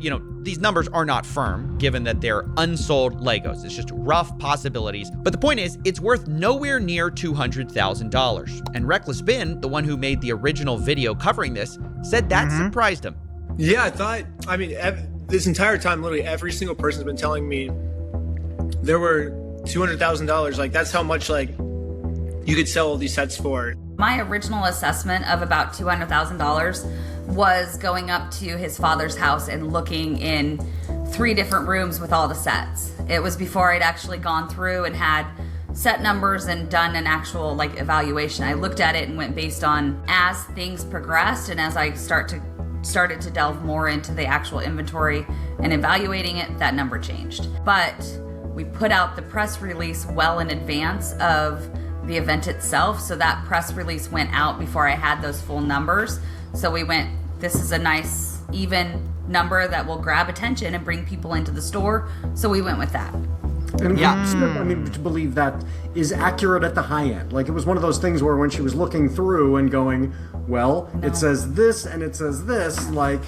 these numbers are not firm, given that they're unsold Legos. It's just rough possibilities. But the point is, it's worth nowhere near $200,000. And Reckless Ben, the one who made the original video covering this, said that surprised him. Yeah, I mean, this entire time, literally every single person's been telling me there were $200,000. Like, that's how much, like, you could sell all these sets for. My original assessment of about $200,000 was going up to his father's house and looking in 3 different rooms with all the sets. It was before I'd actually gone through and had set numbers and done an actual like evaluation. I looked at it and went based on as things progressed and as I started to delve more into the actual inventory and evaluating it, that number changed. But we put out the press release well in advance of the event itself, so that press release went out before I had those full numbers. So we went, this is a nice even number that will grab attention and bring people into the store, so we went with that. And I mean, to believe that is accurate at the high end. Like, it was one of those things where when she was looking through and going, well, it says this and it says this, like,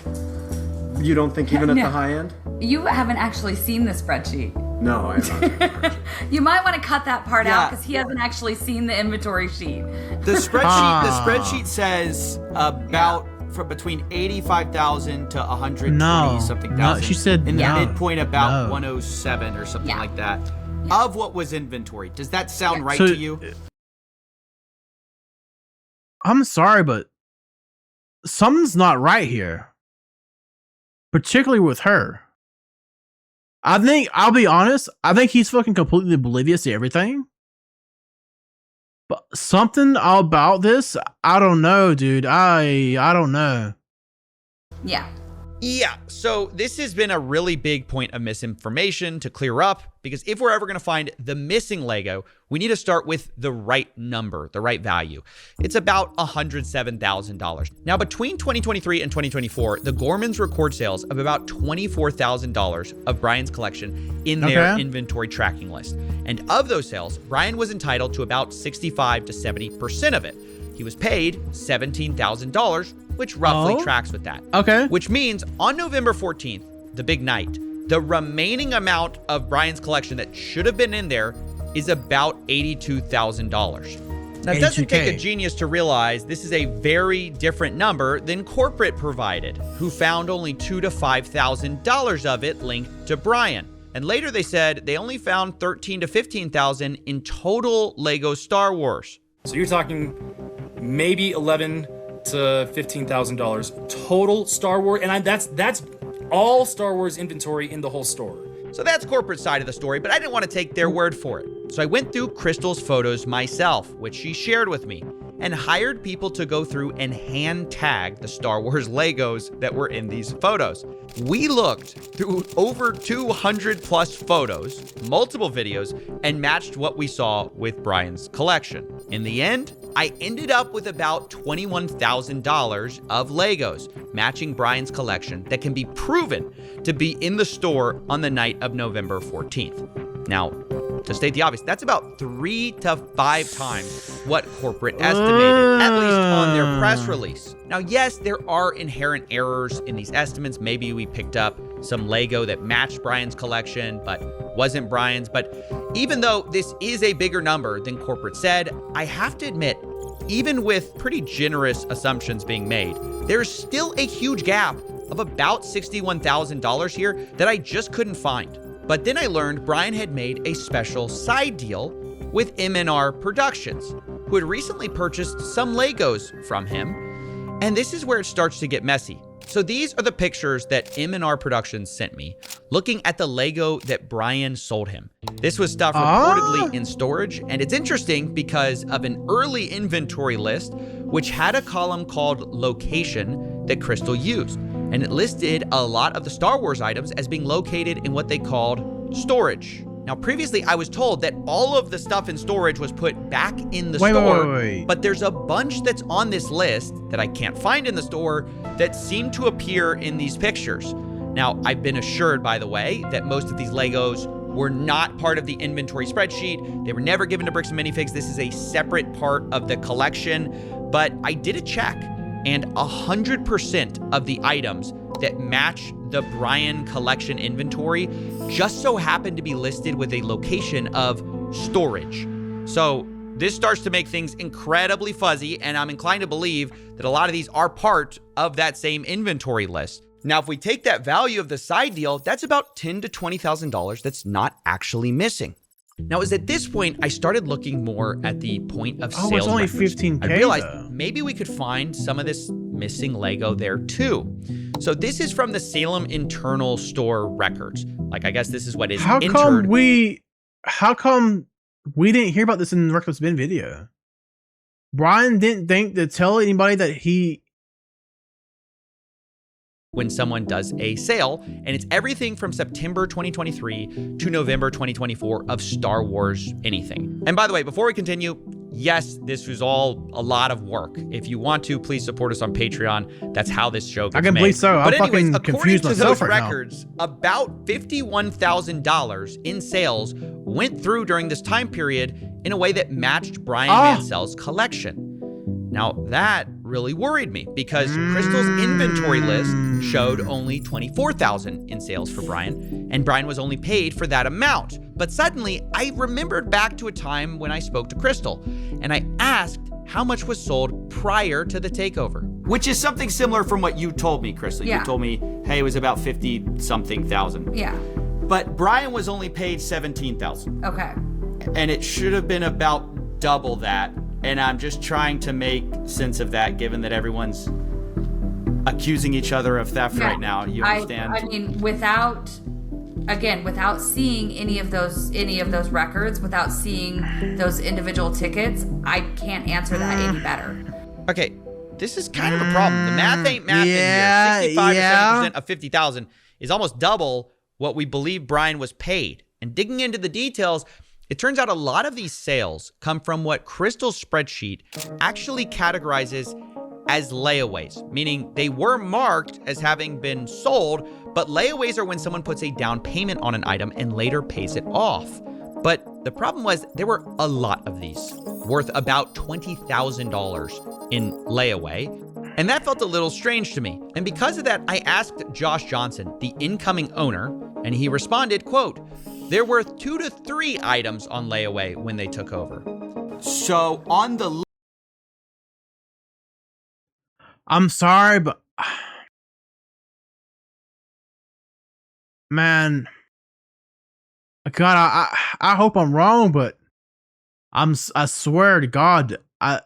you don't think even at the high end? You haven't actually seen the spreadsheet. No, I haven't. You might want to cut that part out because he hasn't actually seen the inventory sheet. The spreadsheet says about from between 85,000 to 120 something thousand. She said in the midpoint about 107 or something like that of what was inventory. Does that sound right to you? I'm sorry, but something's not right here, particularly with her. I'll be honest, I think he's fucking completely oblivious to everything. But something about this, I don't know, dude. I don't know. Yeah, so this has been a really big point of misinformation to clear up, because if we're ever going to find the missing Lego, we need to start with the right number, the right value. It's about $107,000. Now, between 2023 and 2024, the Gormans record sales of about $24,000 of Brian's collection in their inventory tracking list. And of those sales, Brian was entitled to about 65 to 70% of it. He was paid $17,000, which roughly tracks with that. Okay. Which means on November 14th, the big night, the remaining amount of Brian's collection that should have been in there is about $82,000. Now, it doesn't take a genius to realize this is a very different number than corporate provided, who found only $2,000 to $5,000 of it linked to Brian. And later they said they only found $13,000 to $15,000 in total Lego Star Wars. So you're talking maybe $11,000 to $15,000 total Star Wars, and that's all Star Wars inventory in the whole store. So that's corporate side of the story, but I didn't want to take their word for it. So I went through Crystal's photos myself, which she shared with me, and hired people to go through and hand tag the Star Wars Legos that were in these photos. We looked through over 200 plus photos, multiple videos, and matched what we saw with Brian's collection. In the end, I ended up with about $21,000 of Legos matching Brian's collection that can be proven to be in the store on the night of November 14th. Now, to state the obvious, that's about 3 to 5 times what corporate estimated, at least on their press release. Now, yes, there are inherent errors in these estimates. Maybe we picked up some Lego that matched Brian's collection, but wasn't Brian's. But even though this is a bigger number than corporate said, I have to admit, even with pretty generous assumptions being made, there's still a huge gap of about $61,000 here that I just couldn't find. But then I learned Brian had made a special side deal with M&R Productions, who had recently purchased some Legos from him. And this is where it starts to get messy. So these are the pictures that M&R Productions sent me, looking at the Lego that Brian sold him. This was stuff reportedly in storage, and it's interesting because of an early inventory list, which had a column called Location that Crystal used. And it listed a lot of the Star Wars items as being located in what they called storage. Now, previously, I was told that all of the stuff in storage was put back in the store, but there's a bunch that's on this list that I can't find in the store that seem to appear in these pictures. Now, I've been assured, by the way, that most of these Legos were not part of the inventory spreadsheet. They were never given to Bricks and Minifigs. This is a separate part of the collection, but I did a check, and 100% of the items that match the Brian collection inventory just so happen to be listed with a location of storage. So this starts to make things incredibly fuzzy, and I'm inclined to believe that a lot of these are part of that same inventory list. Now, if we take that value of the side deal, that's about $10,000 to $20,000 that's not actually missing. Now, it was at this point I started looking more at the point of sales. Oh, it's only records. 15K. I realized though. maybe we could find some of this missing Lego there too. So this is from the Salem internal store records. Like, I guess this is what is How entered. come we didn't hear about this in the Reckless Bin video? Brian didn't think to tell anybody that he. When someone does a sale, and it's everything from September 2023 to November 2024 of Star Wars anything. And by the way, before we continue, yes, this was all a lot of work. If you want to, please support us on Patreon. That's how this show gets I can made. believe so. But I'm anyways, fucking according confused to myself those right now. records, about $51,000 in sales went through during this time period in a way that matched Brian Mansell's collection. Now, that really worried me because Crystal's inventory list showed only $24,000 in sales for Brian, and Brian was only paid for that amount. But suddenly, I remembered back to a time when I spoke to Crystal, and I asked how much was sold prior to the takeover. Which is something similar from what you told me, Crystal. Yeah. You told me, hey, it was about 50-something thousand. Yeah. But Brian was only paid 17,000. Okay. And it should have been about double that. And I'm just trying to make sense of that, given that everyone's accusing each other of theft right now. You understand? I mean, without seeing any of those records, without seeing those individual tickets, I can't answer that any better. Okay, this is kind of a problem. The math ain't math in here. 65 to 70% of 50,000 is almost double what we believe Brian was paid. And digging into the details, it turns out a lot of these sales come from what Crystal's spreadsheet actually categorizes as layaways, meaning they were marked as having been sold, but layaways are when someone puts a down payment on an item and later pays it off. But the problem was there were a lot of these, worth about $20,000 in layaway, and that felt a little strange to me. And because of that, I asked Josh Johnson, the incoming owner, and he responded, quote, "There were 2 to 3 items on layaway when they took over." So on the I'm sorry, but man, God, I hope I'm wrong, but I swear to God, I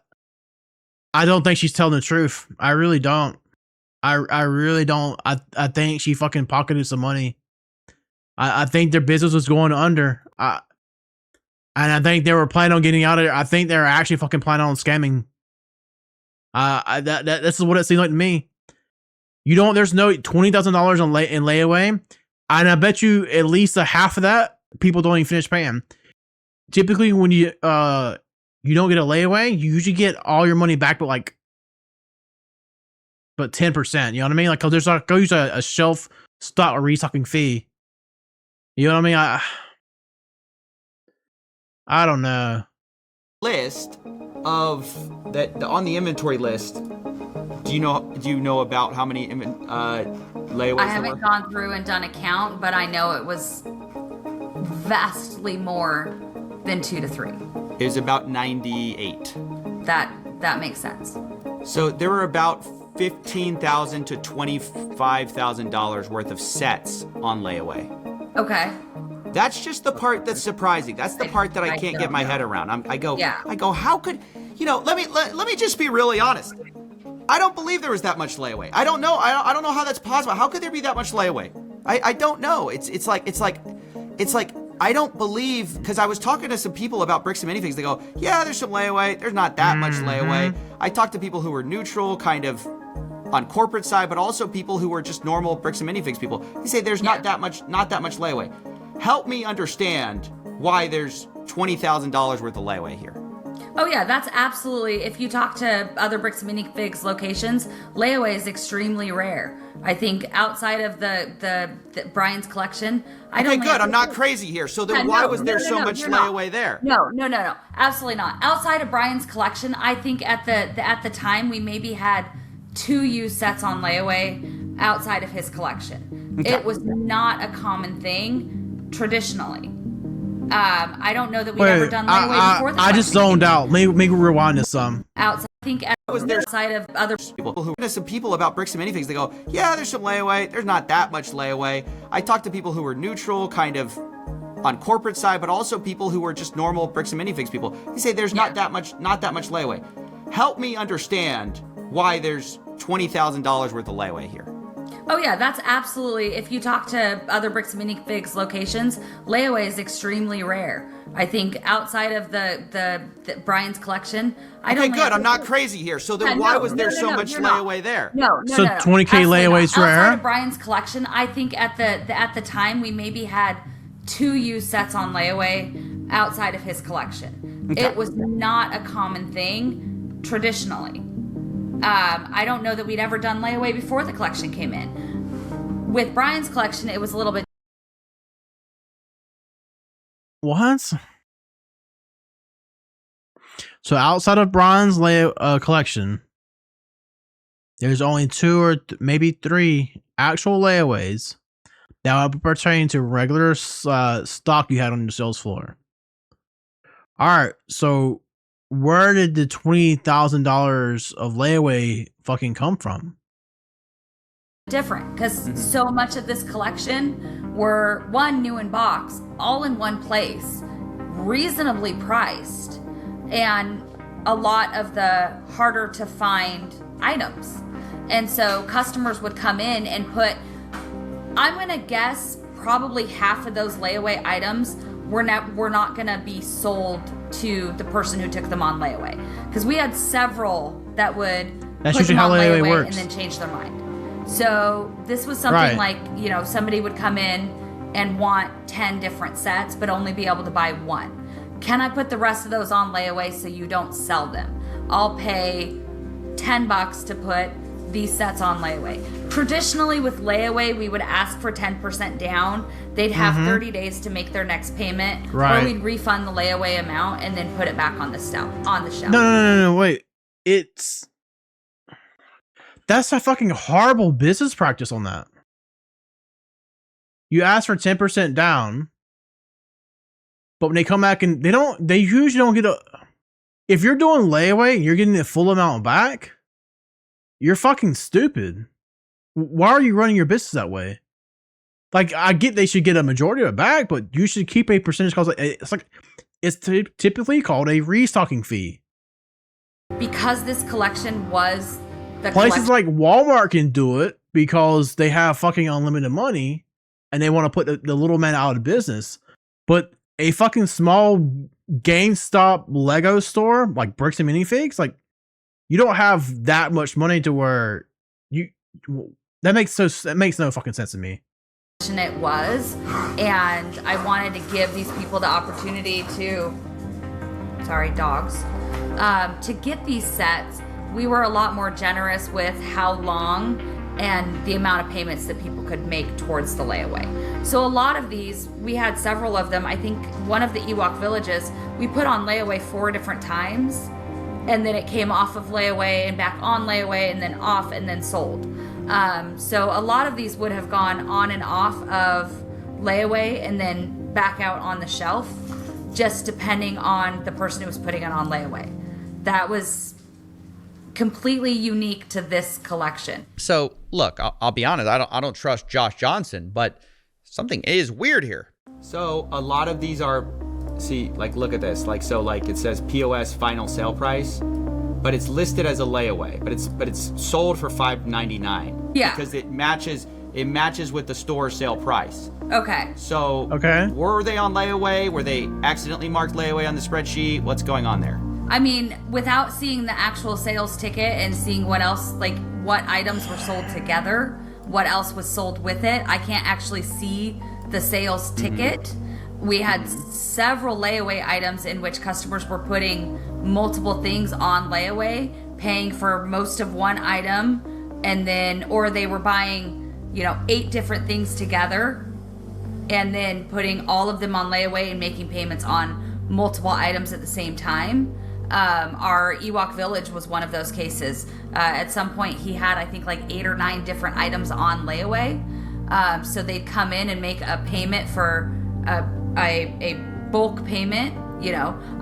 don't think she's telling the truth. I really don't. I really don't. I think she fucking pocketed some money. I think their business was going under. And I think they were planning on getting out of there. I think they're actually fucking planning on scamming. This is what it seemed like to me. There's no $20,000 in layaway, and I bet you at least a half of that people don't even finish paying. Typically, when you don't get a layaway, you usually get all your money back, but 10%. You know what I mean? Like, 'cause there's a shelf stock or restocking fee. You know what I mean? I don't know. List of that on the inventory list. Do you know about how many layaways I there haven't were? gone through and done a count, but I know it was vastly more than 2 to 3. It was about 98. That makes sense. So there were about $15,000 to $25,000 worth of sets on layaway. Okay. That's just the part that's surprising. That's the part that I can't get my head around. I go, how could, let me just be really honest. I don't believe there was that much layaway. I don't know. I don't know how that's possible. How could there be that much layaway? I don't know. It's like I don't believe, because I was talking to some people about bricks and minifigs. They go, yeah, there's some layaway. There's not that much layaway. I talked to people who were neutral, kind of on corporate side, but also people who were just normal bricks and minifigs people. They say there's not that much layaway. Help me understand why there's $20,000 worth of layaway here. Oh yeah, that's absolutely. If you talk to other bricks and minifigs locations, layaway is extremely rare. I think outside of the Brian's collection, I don't. Okay, good. I'm not crazy here. So then, why was there so much layaway there? No, absolutely not. Outside of Brian's collection, I think at the time we maybe had 2 used sets on layaway outside of his collection. Okay. It was not a common thing traditionally. I don't know that we've ever done layaway before. I just zoned out. Maybe rewind this some. Outside think outside of other people who know some people about bricks and minifigs, they go, yeah, there's some layaway. There's not that much layaway. I talked to people who were neutral, kind of on corporate side, but also people who were just normal bricks and minifigs people. They say there's not that much layaway. Help me understand why there's $20,000 worth of layaway here. Oh yeah, that's absolutely. If you talk to other bricks and minifigs locations, layaway is extremely rare. I think outside of the Brian's collection, I don't. Okay, good. I'm not crazy here. So then, why was there so much layaway there? No. So 20K layaway is rare. Outside of Brian's collection, I think at the time we maybe had 2 used sets on layaway outside of his collection. Okay. It was not a common thing traditionally. I don't know that we'd ever done layaway before the collection came in. With Brian's collection, it was a little bit. What? So outside of Brian's collection, there's only 2 or maybe 3 actual layaways that would pertain to regular stock you had on your sales floor. All right, so where did the $20,000 of layaway fucking come from? Different, because so much of this collection were new in box, all in one place, reasonably priced, and a lot of the harder to find items. And so customers would come in and put, I'm gonna guess probably half of those layaway items were not gonna be sold to the person who took them on layaway, because we had several that would That's put usually them how on layaway layaway works. and then change their mind. So this was something like, somebody would come in and want 10 different sets, but only be able to buy 1. Can I put the rest of those on layaway so you don't sell them? I'll pay $10 to put these sets on layaway. Traditionally with layaway, we would ask for 10% down. They'd have 30 days to make their next payment, or we'd refund the layaway amount and then put it back on the shelf. No, wait. That's a fucking horrible business practice on that. You ask for 10% down, but when they come back and they usually don't get if you're doing layaway and you're getting the full amount back, you're fucking stupid. Why are you running your business that way? Like, I get they should get a majority of it back, but you should keep a percentage because it's typically called a restocking fee. Because this collection was the Places like Walmart can do it because they have fucking unlimited money and they want to put the little man out of business. But a fucking small GameStop Lego store like Bricks and Minifigs, like, you don't have that much money to where that makes no fucking sense to me. It was, and I wanted to give these people the opportunity to get these sets. We were a lot more generous with how long and the amount of payments that people could make towards the layaway. So a lot of these, we had several of them. I think one of the Ewok villages, we put on layaway 4 different times, and then it came off of layaway and back on layaway and then off and then sold. So a lot of these would have gone on and off of layaway and then back out on the shelf, just depending on the person who was putting it on layaway. That was completely unique to this collection. So look, I'll be honest, I don't trust Josh Johnson, but something is weird here. So a lot of these are, look at this, it says POS final sale price, but it's listed as a layaway, but it's sold for $5.99. Yeah, because it matches with the store sale price. Okay. So were they on layaway? Were they accidentally marked layaway on the spreadsheet? What's going on there? I mean, without seeing the actual sales ticket and seeing what else, what items were sold together, what else was sold with it, I can't actually see the sales ticket. We had several layaway items in which customers were putting multiple things on layaway, paying for most of one item, and then, or they were buying, 8 different things together and then putting all of them on layaway and making payments on multiple items at the same time. Our Ewok village was one of those cases. At some point he had, I think, 8 or 9 different items on layaway. So they'd come in and make a payment for a bulk payment.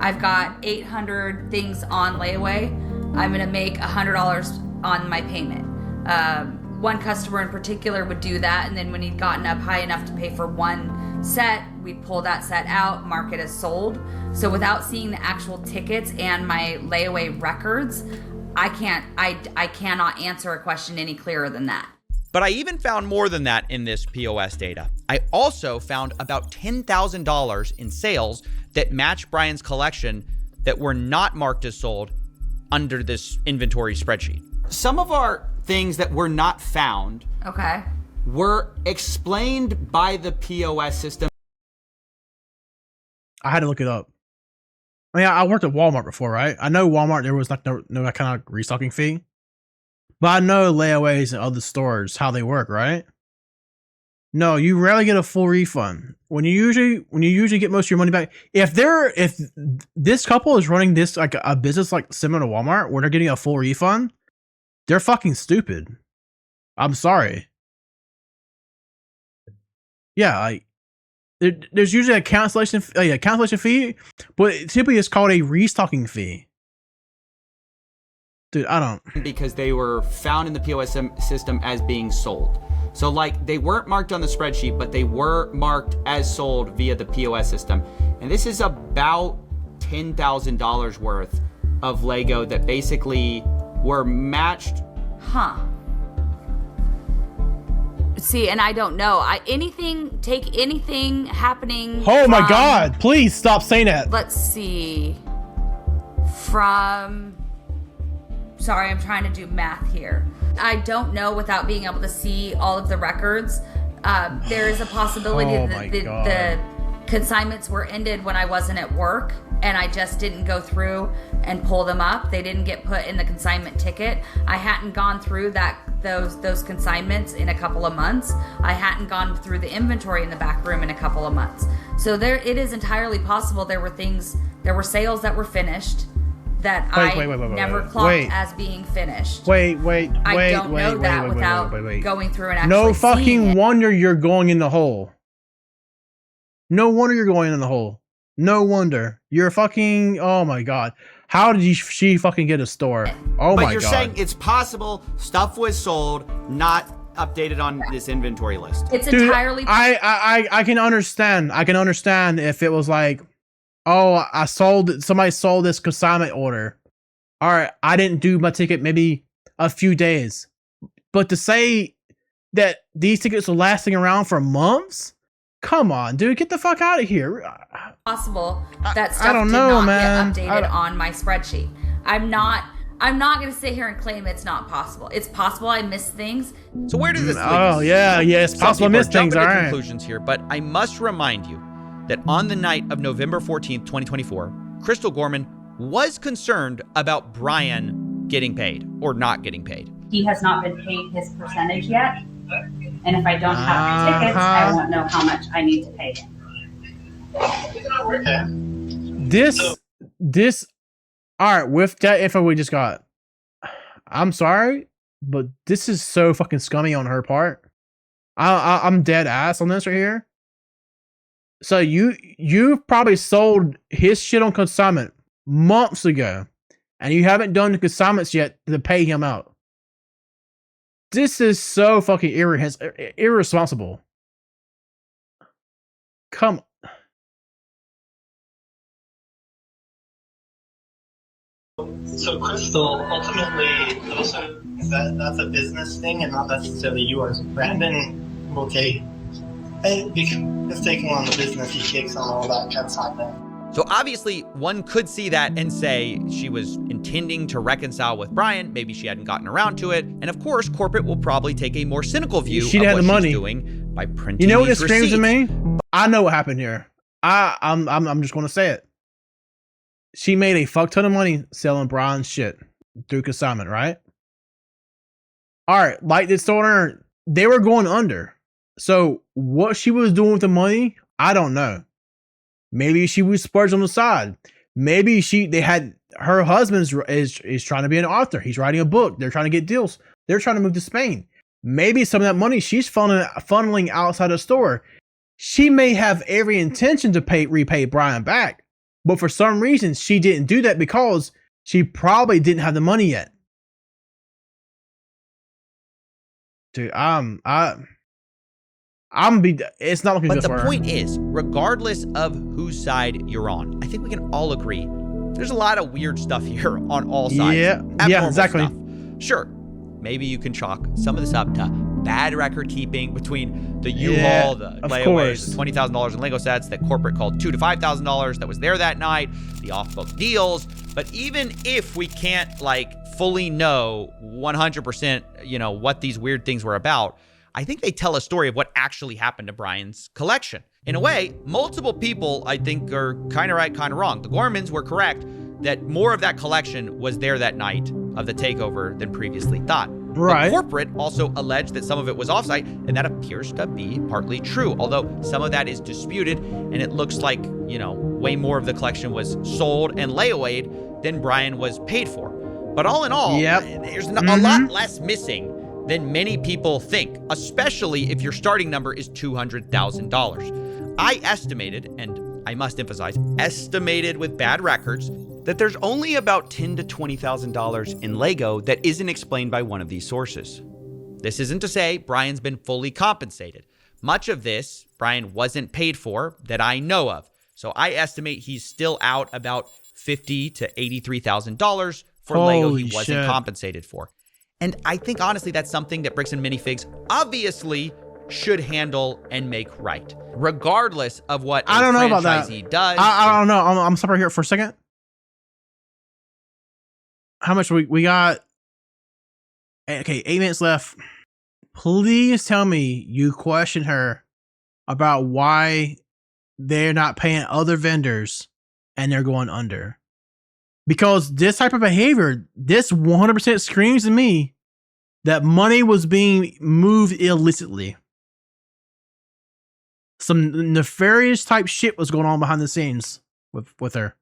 I've got 800 things on layaway. I'm going to make $100 on my payment. One customer in particular would do that, and then when he'd gotten up high enough to pay for one set, we'd pull that set out, mark it as sold. So without seeing the actual tickets and my layaway records, I cannot answer a question any clearer than that. But I even found more than that in this POS data. I also found about $10,000 in sales that match Brian's collection that were not marked as sold under this inventory spreadsheet. Some of our things that were not found were explained by the POS system. I had to look it up. I mean, I worked at Walmart before, right? I know Walmart, there was like no kind of restocking fee. But I know layaways and other stores, how they work, right? No, you rarely get a full refund. When you usually get most of your money back, if this couple is running this like a business like similar to Walmart where they're getting a full refund, they're fucking stupid. I'm sorry. Yeah, like there's usually a cancellation fee, but typically it's called a restocking fee. Dude, I don't. Because they were found in the POS system as being sold. So like they weren't marked on the spreadsheet, but they were marked as sold via the POS system. And this is about $10,000 worth of Lego that basically were matched. Huh. See, and I don't know. Take anything happening. Oh my God, please stop saying that. Let's see. Sorry, I'm trying to do math here. I don't know without being able to see all of the records. There is a possibility that the consignments were ended when I wasn't at work and I just didn't go through and pull them up. They didn't get put in the consignment ticket. I hadn't gone through those consignments in a couple of months. I hadn't gone through the inventory in the back room in a couple of months. So it is entirely possible there were sales that were finished that I never clocked as being finished. I don't know that without going through and actually No seeing fucking it. wonder you're going in the hole. No wonder you're going in the hole. No wonder. You're fucking, oh my God. How did she fucking get a store? Oh my God. But you're saying it's possible stuff was sold, not updated on this inventory list. It's entirely I can understand. I can understand if it was like, oh, somebody sold this consignment order. All right, I didn't do my ticket maybe a few days. But to say that these tickets are lasting around for months? Come on, dude, get the fuck out of here. Possible that stuff I don't did know, not man. get updated on my spreadsheet. I'm not going to sit here and claim it's not possible. It's possible I missed things. So where does this lead Oh, us? yeah, it's possible I Some missed people are things, jumping to all right. conclusions here, but I must remind you that on the night of November 14th, 2024, Crystal Gorman was concerned about Brian getting paid or not getting paid. He has not been paid his percentage yet. And if I don't have my tickets, I won't know how much I need to pay him. This, all right, with that info we just got, I'm sorry, but this is so fucking scummy on her part. I'm dead ass on this right here. So you probably sold his shit on consignment months ago, and you haven't done the consignments yet to pay him out. This is so fucking irresponsible. Come. So Crystal, ultimately, that's a business thing and not necessarily yours. Brandon will take, because taking on the business, he takes on all that consignment. So obviously, one could see that and say she was intending to reconcile with Brian. Maybe she hadn't gotten around to it. And of course, corporate will probably take a more cynical view She of had what the money. she's doing by printing You know what these this screams to receipts. me? I know what happened here. I'm just gonna say it. She made a fuck ton of money selling Brian's shit through consignment, right? All right, like this owner, they were going under. So what she was doing with the money, I don't know. Maybe she was splurged on the side. Maybe her husband is trying to be an author. He's writing a book. They're trying to get deals. They're trying to move to Spain. Maybe some of that money she's funneling outside the store. She may have every intention to repay Brian back, but for some reason she didn't do that because she probably didn't have the money yet. Dude, it's not looking But good the for her. point is, regardless of whose side you're on, I think we can all agree there's a lot of weird stuff here on all sides. Yeah, Abnormal exactly. stuff. Sure, maybe you can chalk some of this up to bad record keeping between the U-Haul, the layaways, the $20,000 in Lego sets that corporate called $2,000 to $5,000 that was there that night, the off-book deals. But even if we can't like fully know 100%, you know, what these weird things were about, I think they tell a story of what actually happened to Brian's collection. In a way, multiple people, I think, are kind of right, kind of wrong. The Gormans were correct that more of that collection was there that night of the takeover than previously thought. Right. But corporate also alleged that some of it was offsite, and that appears to be partly true, although some of that is disputed, and it looks like, you know, way more of the collection was sold and layawayed than Brian was paid for. But all in all, there's a lot less missing than many people think, especially if your starting number is $200,000. I estimated, and I must emphasize, estimated with bad records, that there's only about $10,000 to $20,000 in Lego that isn't explained by one of these sources. This isn't to say Brian's been fully compensated. Much of this Brian wasn't paid for that I know of. So I estimate he's still out about $50,000 to $83,000 for Lego he wasn't compensated for. And I think, honestly, that's something that Bricks and Minifigs obviously should handle and make right, regardless of what I don't know about that. does. I don't know. I'm stopping here for a second. How much we got? Okay, 8 minutes left. Please tell me you question her about why they're not paying other vendors and they're going under. Because this type of behavior, this 100% screams to me that money was being moved illicitly. Some nefarious type shit was going on behind the scenes with her.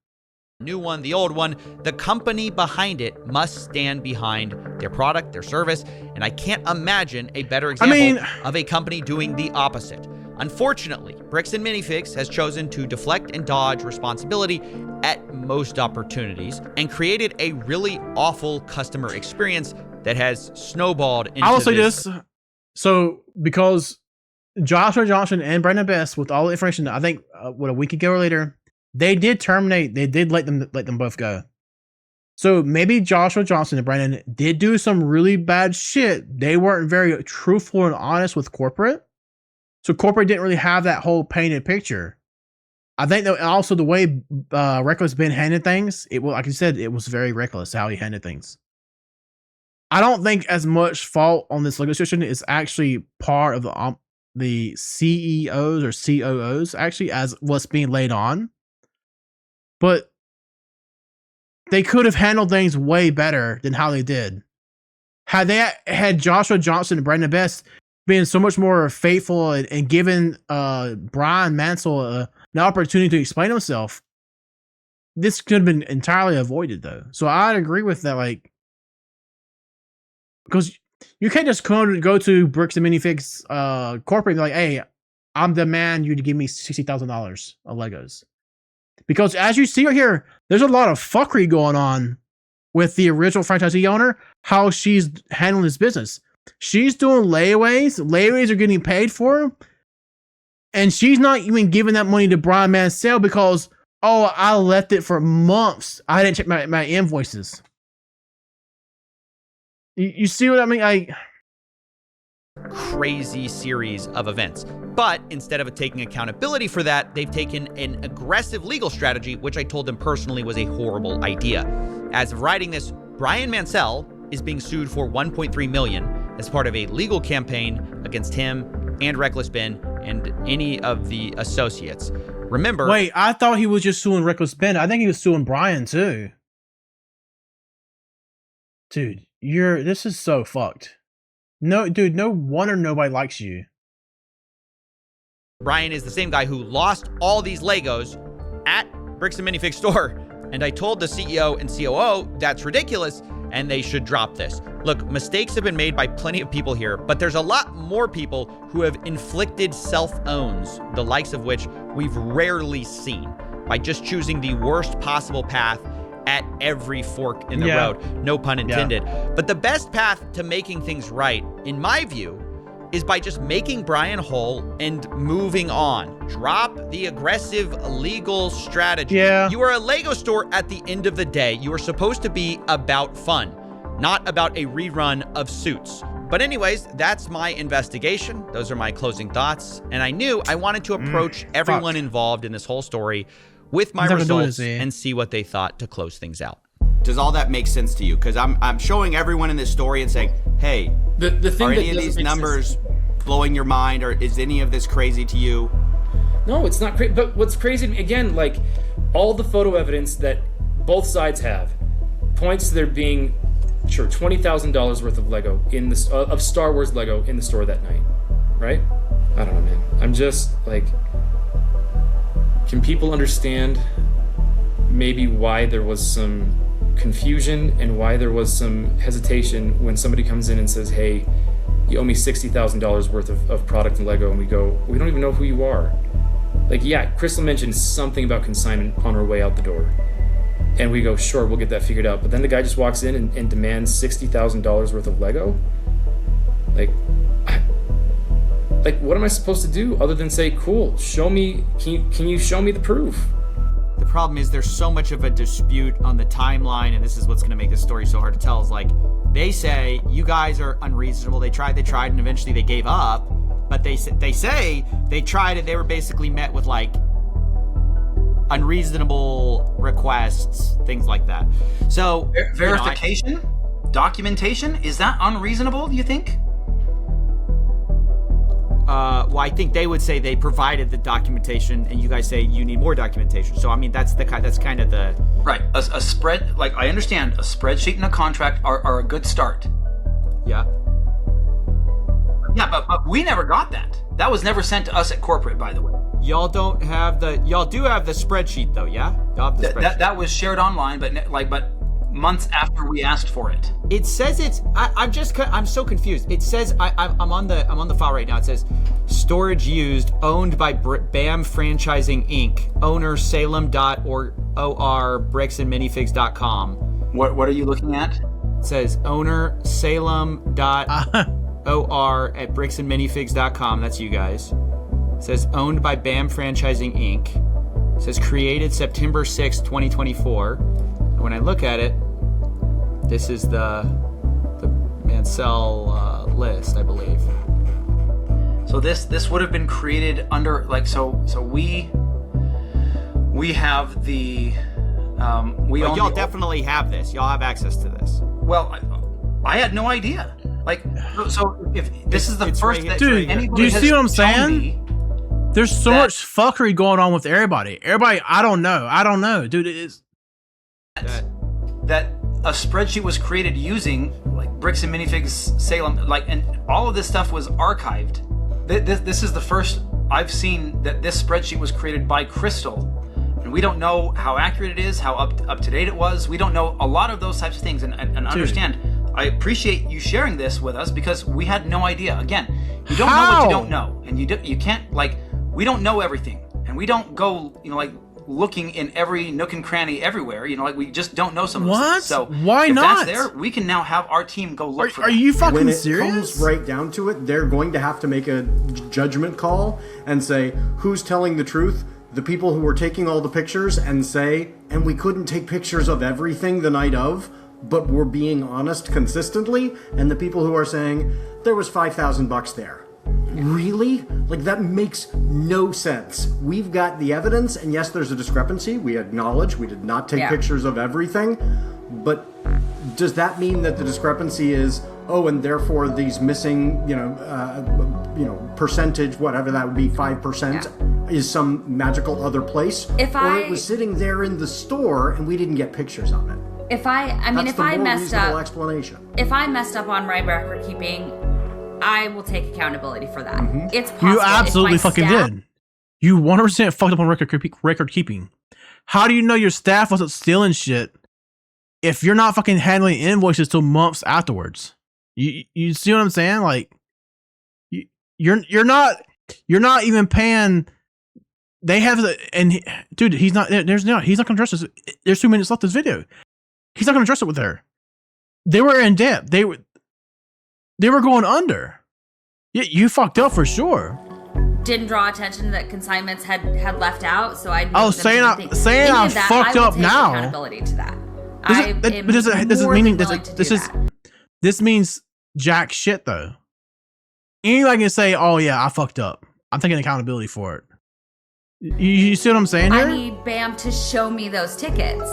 New one, the old one, the company behind it must stand behind their product, their service, and I can't imagine a better example of a company doing the opposite. Unfortunately, Bricks and Minifigs has chosen to deflect and dodge responsibility at most opportunities and created a really awful customer experience that has snowballed into I will say this. So, because Joshua Johnson and Brandon Best, with all the information, I think, a week ago or later, they did terminate. They did let them both go. So maybe Joshua Johnson and Brandon did do some really bad shit. They weren't very truthful and honest with corporate. So corporate didn't really have that whole painted picture. I think that also the way Reckless Ben handled things, like you said, it was very reckless how he handled things. I don't think as much fault on this Lego situation is actually part of the CEOs or COOs actually as what's being laid on. But they could have handled things way better than how they did. Had Joshua Johnson and Brandon Best been so much more faithful and given Brian Mansell an opportunity to explain himself, this could have been entirely avoided, though. So I'd agree with that, like, because you can't just go to Bricks and Minifigs corporate and be like, hey, I'm demanding you to give me $60,000 of Legos. Because as you see right here, there's a lot of fuckery going on with the original franchisee owner, how she's handling this business. She's doing layaways. Layaways are getting paid for. And she's not even giving that money to Brian Mansell because, oh, I left it for months. I didn't check my invoices. You see what I mean? Crazy series of events. But instead of taking accountability for that, they've taken an aggressive legal strategy, which I told them personally was a horrible idea. As of writing this, Brian Mansell is being sued for $1.3 million as part of a legal campaign against him and Reckless Ben and any of the associates. Remember... Wait, I thought he was just suing Reckless Ben. I think he was suing Brian, too. Dude, this is so fucked. No, dude, no wonder nobody likes you. Brian is the same guy who lost all these Legos at Bricks and Minifigs store. And I told the CEO and COO that's ridiculous and they should drop this. Look, mistakes have been made by plenty of people here, but there's a lot more people who have inflicted self-owns, the likes of which we've rarely seen, by just choosing the worst possible path at every fork in the Yeah. road. No pun intended. But the best path to making things right, in my view, is by just making Brian whole and moving on. Drop the aggressive legal strategy. Yeah. You are a Lego store at the end of the day. You are supposed to be about fun, not about a rerun of Suits. But anyways, that's my investigation. Those are my closing thoughts. And I knew I wanted to approach everyone involved in this whole story with my Never do results this, and see what they thought to close things out. Does all that make sense to you? Because I'm showing everyone in this story and saying, hey, The thing are that any of doesn't these make numbers blowing your mind, or is any of this crazy to you? No, it's not crazy. But what's crazy to me, again, like all the photo evidence that both sides have points to there being, sure, $20,000 worth of Lego in this of Star Wars Lego in the store that night, right? I don't know, man. I'm just like, can people understand maybe why there was some confusion and why there was some hesitation when somebody comes in and says, hey, you owe me $60,000 worth of product in Lego, and we go, we don't even know who you are. Like, yeah, Crystal mentioned something about consignment on her way out the door. And we go, sure, we'll get that figured out. But then the guy just walks in and demands $60,000 worth of Lego? Like, what am I supposed to do other than say, cool, show me, can you show me the proof? The problem is there's so much of a dispute on the timeline, and this is what's going to make this story so hard to tell, is like, they say you guys are unreasonable. They tried, and eventually they gave up. But they say they tried it. They were basically met with like unreasonable requests, things like that. So verification, documentation, is that unreasonable? Do you think? Well, I think they would say they provided the documentation, and you guys say you need more documentation. So I mean, that's kind of the right. A spread, like, I understand a spreadsheet and a contract are a good start. Yeah. Yeah, but we never got that. That was never sent to us at corporate, by the way. Y'all do have the spreadsheet though, yeah? Y'all have the spreadsheet. That was shared online, but months after we asked for it. It says it's. I'm so confused. It says I'm on the file right now. It says storage used, owned by BAM Franchising Inc. Owner Salem.or bricksandminifigs.com. What are you looking at? It says owner Salem.or at bricksandminifigs.com. That's you guys. It says owned by BAM Franchising Inc. It says created September 6, 2024. And when I look at it, this is the Mansell list, I believe. So this would have been created under we have the we But own y'all the, definitely have this. Y'all have access to this. Well, I had no idea. Like, so if this is the first right that Dude, anybody do you has see what I'm shown saying? me, There's so much fuckery going on with everybody. I don't know. Dude, it is that a spreadsheet was created using like Bricks and Minifigs Salem, and all of this stuff was archived. This is the first I've seen that this spreadsheet was created by Crystal, and we don't know how accurate it is, how up to date it was. We don't know a lot of those types of things, and understand. I appreciate you sharing this with us because we had no idea. Again, you don't know what you don't know, and you can't we don't know everything, and we don't go looking in every nook and cranny everywhere. We just don't know some of those things. So why if not? that's there, we can now have our team go look for Are that. you fucking when it serious? comes right down to it, they're going to have to make a judgment call and say who's telling the truth. The people who were taking all the pictures and say, and we couldn't take pictures of everything the night of, but we're being honest consistently, and the people who are saying there was $5,000 there. Really? That makes no sense. We've got the evidence, and yes, there's a discrepancy. We acknowledge we did not take pictures of everything, but does that mean that the discrepancy is, and therefore these missing, percentage, whatever that would be, 5%, is some magical other place? Or it was sitting there in the store and we didn't get pictures of it? If I messed up, explanation. If I messed up on my record keeping, I will take accountability for that. Mm-hmm. It's possible. You absolutely fucking did. You 100% fucked up on record keeping. How do you know your staff wasn't stealing shit if you're not fucking handling invoices till months afterwards? You see what I'm saying? You're not even paying they have dude, he's not gonna address this. There's 2 minutes left of this video. He's not gonna address it with her. They were in debt. They were going under. Yeah, you fucked up for sure. Didn't draw attention that consignments had left out, so I. Saying I fucked up now. Accountability to that. This means jack shit though. Anybody can say, "Oh yeah, I fucked up." I'm taking accountability for it. You see what I'm saying here? I need BAM to show me those tickets.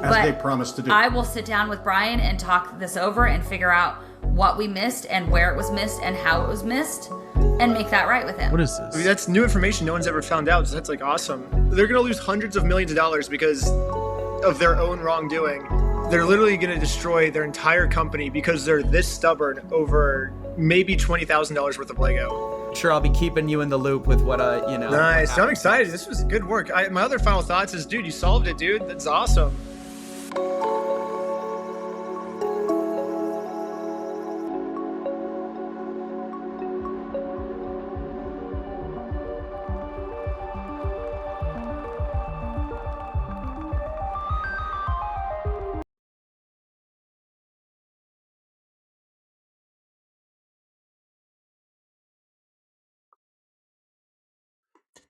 As they promised to do. I will sit down with Brian and talk this over and figure out what we missed and where it was missed and how it was missed and make that right with him. What is this? I mean, that's new information no one's ever found out. So that's like awesome. They're going to lose hundreds of millions of dollars because of their own wrongdoing. They're literally going to destroy their entire company because they're this stubborn over maybe $20,000 worth of Lego. Sure, I'll be keeping you in the loop with what Nice. I'm excited. This was good work. My other final thoughts is, dude, you solved it, dude. That's awesome.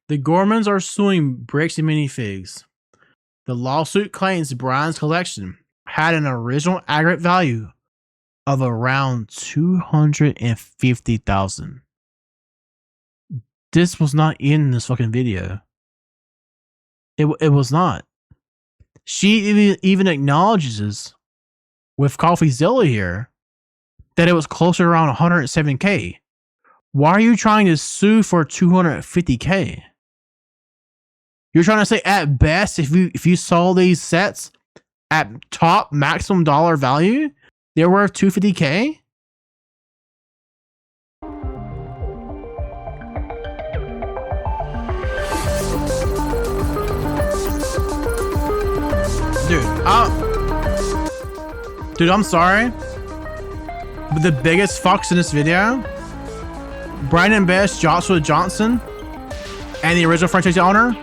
The Gormans are suing Bricks and Minifigs. The lawsuit claims Brian's collection had an original aggregate value of around $250,000. This was not in this fucking video. It was not. She even acknowledges with CoffeeZilla here that it was closer around $107K. Why are you trying to sue for $250K? You're trying to say at best, if you sold these sets at top maximum dollar value, they're worth $250K? Dude, I'm sorry, but the biggest fucks in this video, Brandon Best, Joshua Johnson, and the original franchise owner,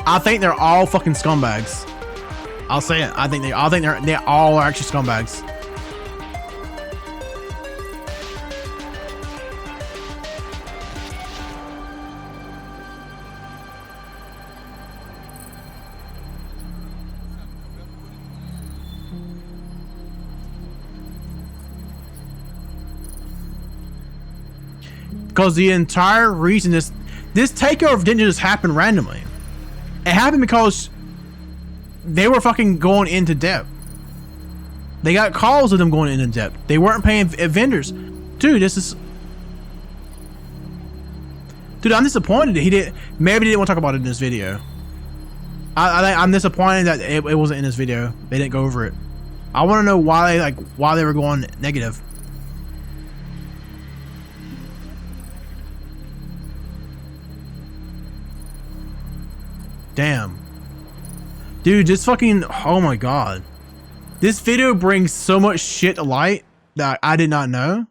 I think they're all fucking scumbags. I'll say it. I think they all are actually scumbags. Because the entire reason this takeover didn't just happen randomly. It happened because they were fucking going into debt. They got calls of them going into debt. They weren't paying vendors. Dude, I'm disappointed that maybe he didn't want to talk about it in this video. I'm disappointed that it wasn't in this video. They didn't go over it. I want to know why they were going negative. Damn. Dude, just fucking, oh my god. This video brings so much shit to light that I did not know.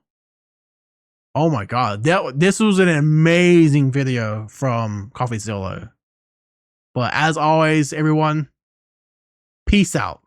Oh my god. This was an amazing video from CoffeeZilla. But as always, everyone, peace out.